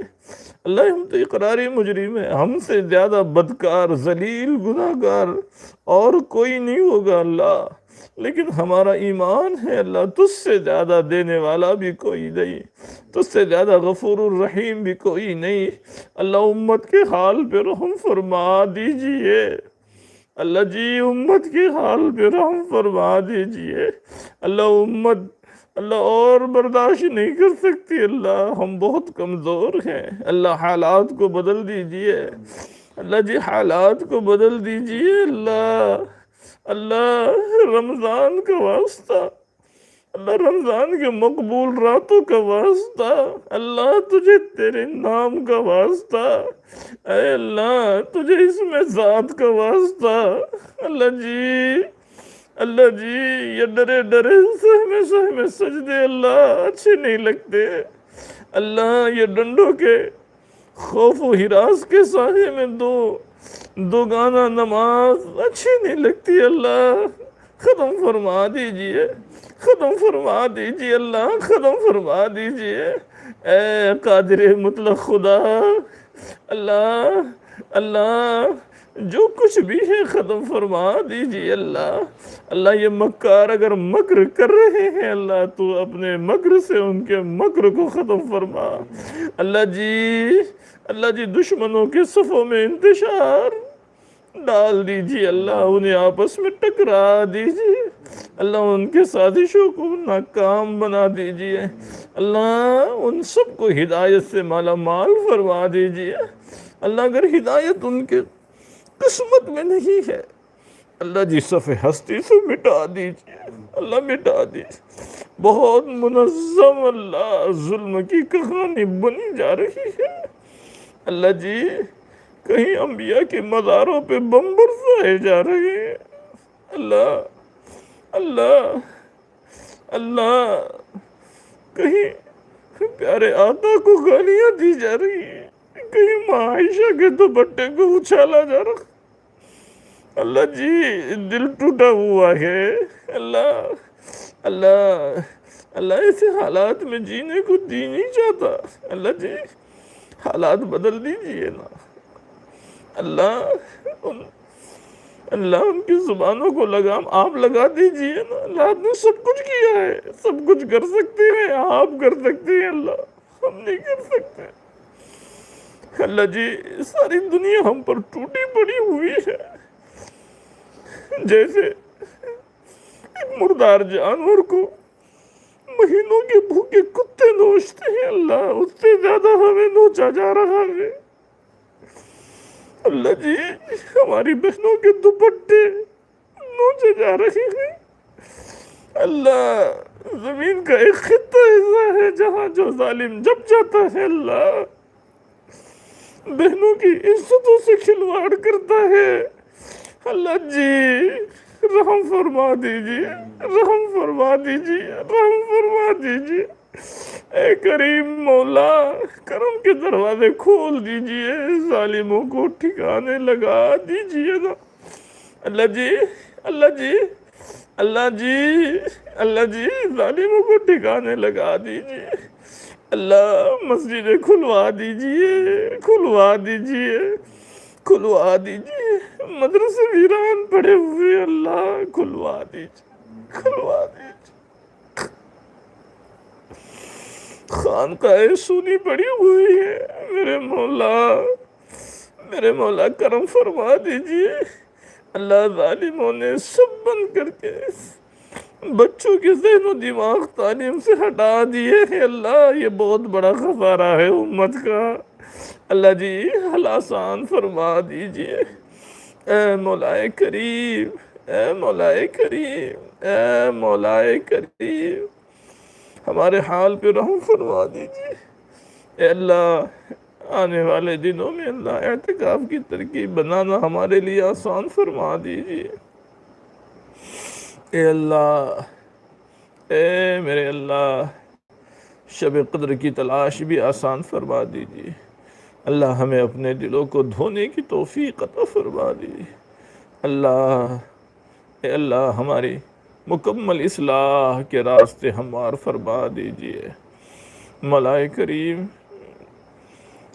اللہ۔ ہم تو اقراری مجرم ہیں، ہم سے زیادہ بدکار ذلیل گناہ گار اور کوئی نہیں ہوگا اللہ، لیکن ہمارا ایمان ہے اللہ، تجھ سے زیادہ دینے والا بھی کوئی نہیں، تجھ سے زیادہ غفور الرحیم بھی کوئی نہیں اللہ۔ امت کے حال پہ رحم فرما دیجئے اللہ جی، امت کے حال پہ رحم فرما دیجئے اللہ۔ امت اللہ اور برداشت نہیں کر سکتی اللہ، ہم بہت کمزور ہیں اللہ، حالات کو بدل دیجئے اللہ جی، حالات کو بدل دیجئے اللہ، اللہ رمضان کا واسطہ اللہ، رمضان کے مقبول راتوں کا واسطہ اللہ، تجھے تیرے نام کا واسطہ، اے اللہ تجھے اس میں ذات کا واسطہ اللہ جی، یہ ڈرے ڈرے سہمے سجدے اللہ اچھے نہیں لگتے اللہ، یہ ڈنڈوں کے خوف و ہراس کے سائے میں دو گانا نماز اچھی نہیں لگتی اللہ، ختم فرما دیجئے، ختم فرما دیجئے اللہ، ختم فرما دیجئے اے قادر مطلق خدا اللہ، اللہ جو کچھ بھی ہے ختم فرما دیجیے اللہ۔ اللہ یہ مکار اگر مکر کر رہے ہیں اللہ تو اپنے مکر سے ان کے مکر کو ختم فرما۔ اللہ جی دشمنوں کے صفوں میں انتشار ڈال دیجیے اللہ، انہیں آپس میں ٹکرا دیجیے اللہ، ان کے سازشوں کو ناکام بنا دیجیے اللہ، ان سب کو ہدایت سے مالا مال فرما دیجیے اللہ۔ اگر ہدایت ان کے قسمت میں نہیں ہے اللہ جی صفِ ہستی سے مٹا دیجیے اللہ، مٹا دیجیے۔ بہت منظم اللہ ظلم کی کہانی بنی جا رہی ہے اللہ جی، کہیں انبیاء کے مزاروں پہ بم برسائے جا رہے ہیں اللہ، کہیں پیارے آقا کو گالیاں دی جا رہی ہیں، کہیں ماں عائشہ کے دوپٹے کو اچھالا جا رہا اللہ جی، دل ٹوٹا ہوا ہے اللہ ایسے حالات میں جینے کو جی نہیں چاہتا اللہ جی، حالات بدل دیجئے نا اللہ ان کی زبانوں کو لگام آپ لگا دیجئے نا اللہ، آپ نے سب کچھ کیا ہے، سب کچھ کر سکتے ہیں، آپ کر سکتے ہیں اللہ، ہم نہیں کر سکتے اللہ جی۔ ساری دنیا ہم پر ٹوٹی پڑی ہوئی ہے، جیسے ایک مردار جانور کو مہینوں کے بھوکے کتے نوچتے ہیں اللہ، اس سے زیادہ ہمیں نوچا جا رہا ہے اللہ جی، ہماری بہنوں کے دوپٹے نوچے جا رہے ہیں اللہ۔ زمین کا ایک خطہ ایسا ہے جہاں جو ظالم جب جاتا ہے اللہ، بہنوں کی عزتوں سے کھلواڑ کرتا ہے اللہ جی، رحم فرما دیجیے، رحم فرما دیجیے، رحم فرما دیجیے اے کریم مولا، کرم کے دروازے کھول دیجئے، ظالموں کو ٹھکانے لگا دیجئے نا اللہ جی، ظالموں کو ٹھکانے لگا دیجئے اللہ، مسجدیں کھلوا دیجئے، کھلوا دیجئے، مدرسے ویران پڑے ہوئے اللہ، کھلوا دیجئے، خانقاہ سونی پڑی ہوئی ہے میرے مولا کرم فرما دیجئے اللہ۔ ظالموں نے سب بند کر کے بچوں کے ذہن و دماغ تعلیم سے ہٹا دیے ہیں اللہ، یہ بہت بڑا خسارہ ہے امت کا اللہ جی، حل آسان فرما دیجئے اے مولا کریم، اے مولا کریم، اے مولا کریم، ہمارے حال پہ رحم فرما دیجیے اے اللہ۔ آنے والے دنوں میں اللہ اعتکاف کی ترکیب بنانا ہمارے لیے آسان فرما دیجیے اے اللہ، اے میرے اللہ، شب قدر کی تلاش بھی آسان فرما دیجیے اللہ، ہمیں اپنے دلوں کو دھونے کی توفیق عطا فرما دیجیے اللہ، اے اللہ ہماری مکمل اصلاح کے راستے ہموار فرما دیجئے مولا کریم۔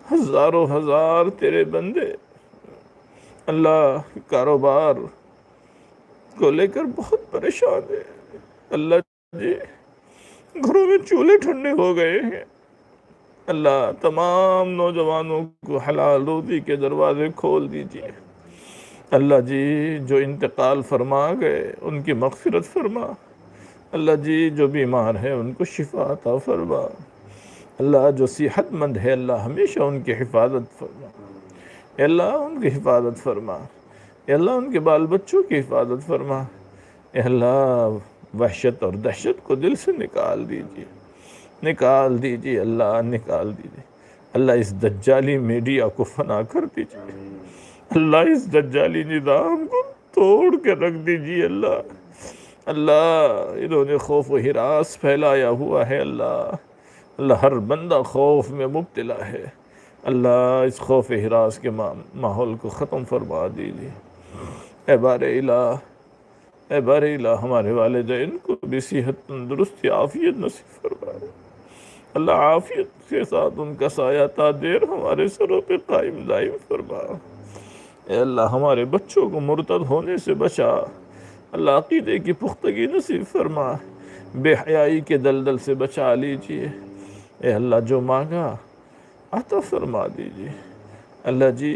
ہزاروں ہزار تیرے بندے اللہ کاروبار کو لے کر بہت پریشان ہیں اللہ جی، گھروں میں چولہے ٹھنڈے ہو گئے ہیں اللہ، تمام نوجوانوں کو حلال روزی کے دروازے کھول دیجئے اللہ جی، جو انتقال فرما گئے ان کی مغفرت فرما اللہ جی، جو بیمار ہیں ان کو شفا عطا فرما اللہ، جو صحت مند ہے اللہ ہمیشہ ان کی حفاظت فرما اے اللہ، ان کی حفاظت فرما اے اللہ، ان کے بال بچوں کی حفاظت فرما اے اللہ، وحشت اور دہشت کو دل سے نکال دیجیے اللہ، نکال دیجیے اللہ، اس دجالی میڈیا کو فنا کر دیجیے اللہ، اس دجالی نظام کو توڑ کے رکھ دیجیے اللہ، انہوں نے خوف و ہراس پھیلایا ہوا ہے اللہ، ہر بندہ خوف میں مبتلا ہے اللہ، اس خوف ہراس کے ماحول کو ختم فرما دیجیے اے بار الہ، ہمارے والدین کو بھی صحت تندرستی عافیت نصیب فرما اللہ، عافیت کے ساتھ ان کا سایہ تا دیر ہمارے سروں پہ قائم دائم فرما اے اللہ ہمارے بچوں کو مرتد ہونے سے بچا، اللہ عقیدے کی پختگی نصیب فرما، بے حیائی کے دلدل سے بچا لیجئے، اے اللہ جو مانگا عطا فرما دیجئے، اللہ جی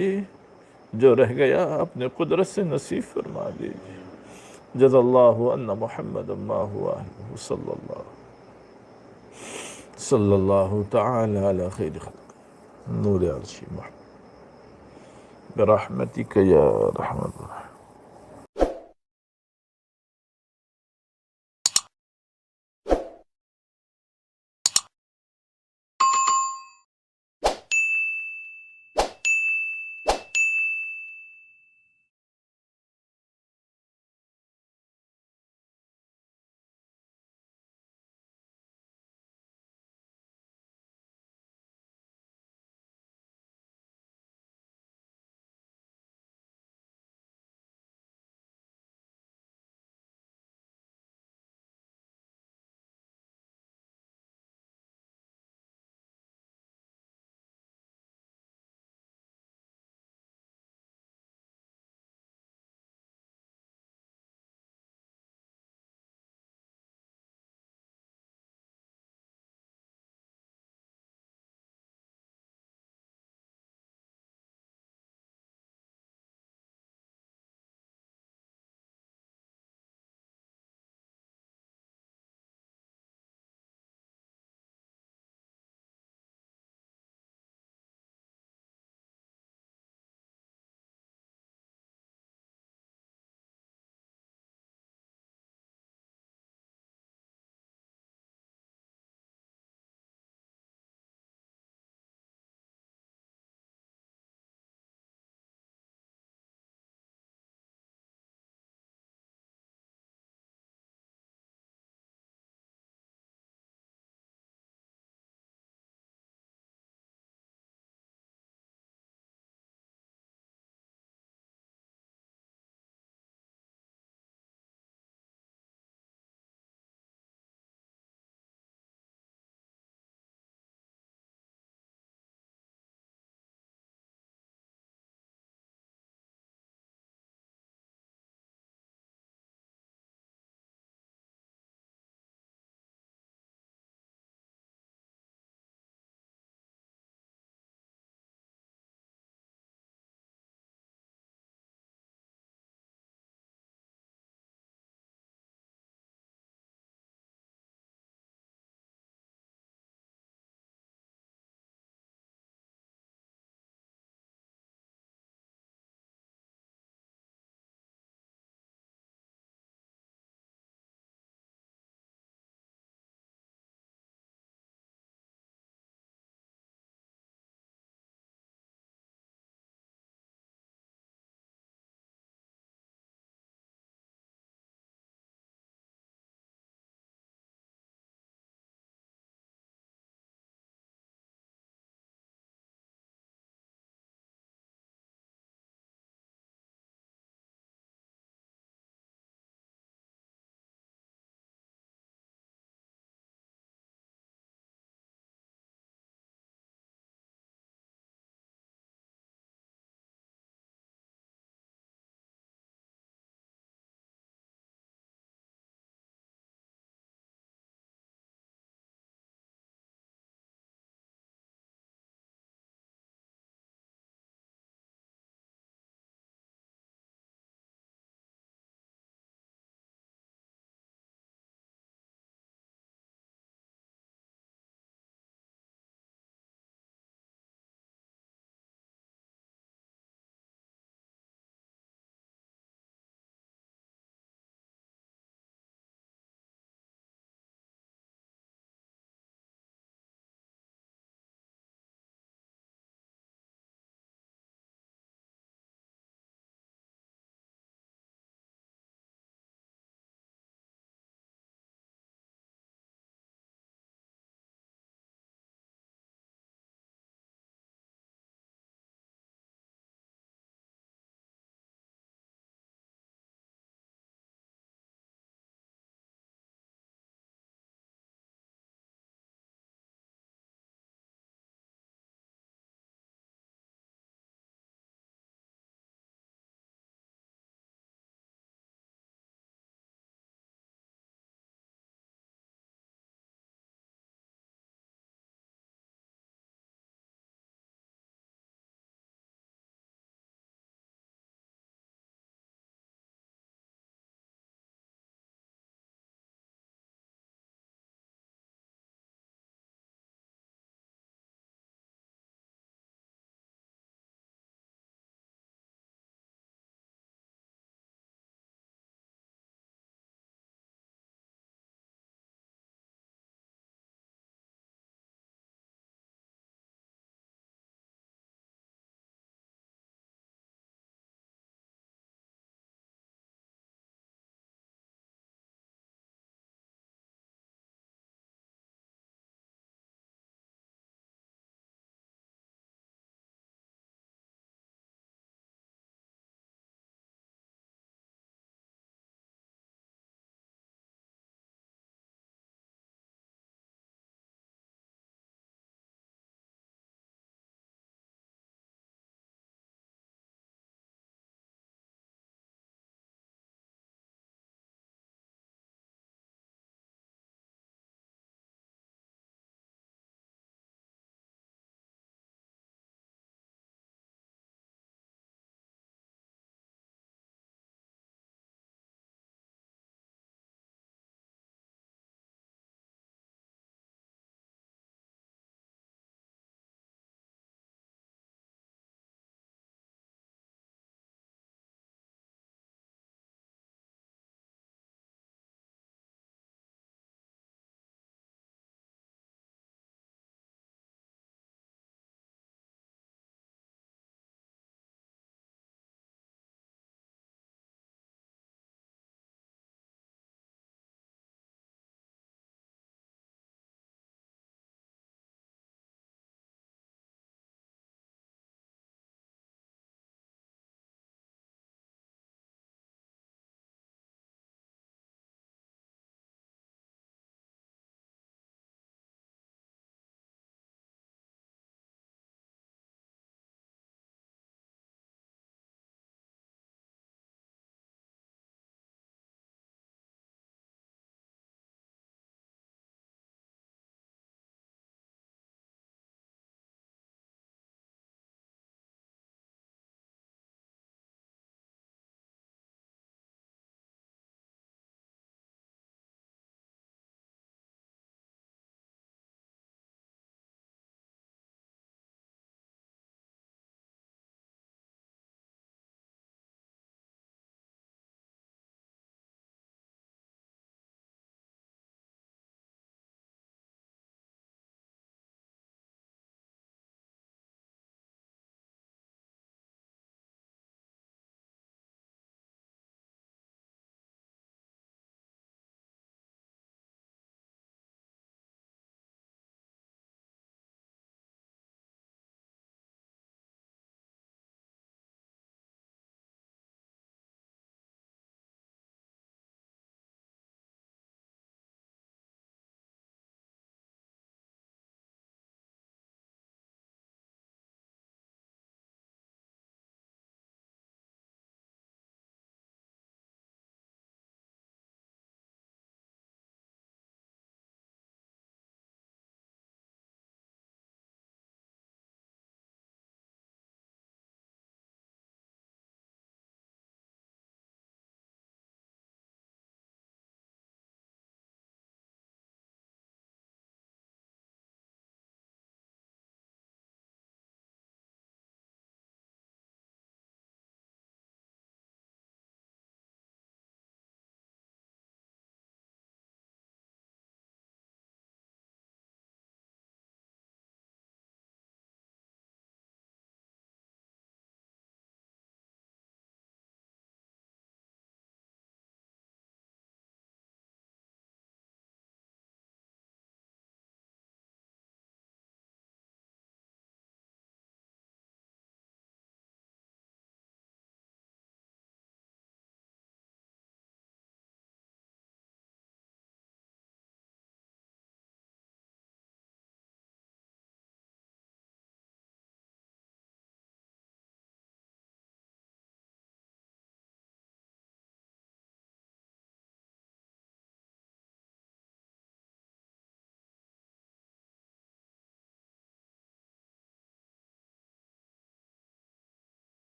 جو رہ گیا اپنے قدرت سے نصیب فرما دیجئے۔ جزا اللہ ان محمد ما ہوا صلی اللہ تعالی علی خیر خلق نور عرشی محمد برحمتک یا رحمت الرحیم۔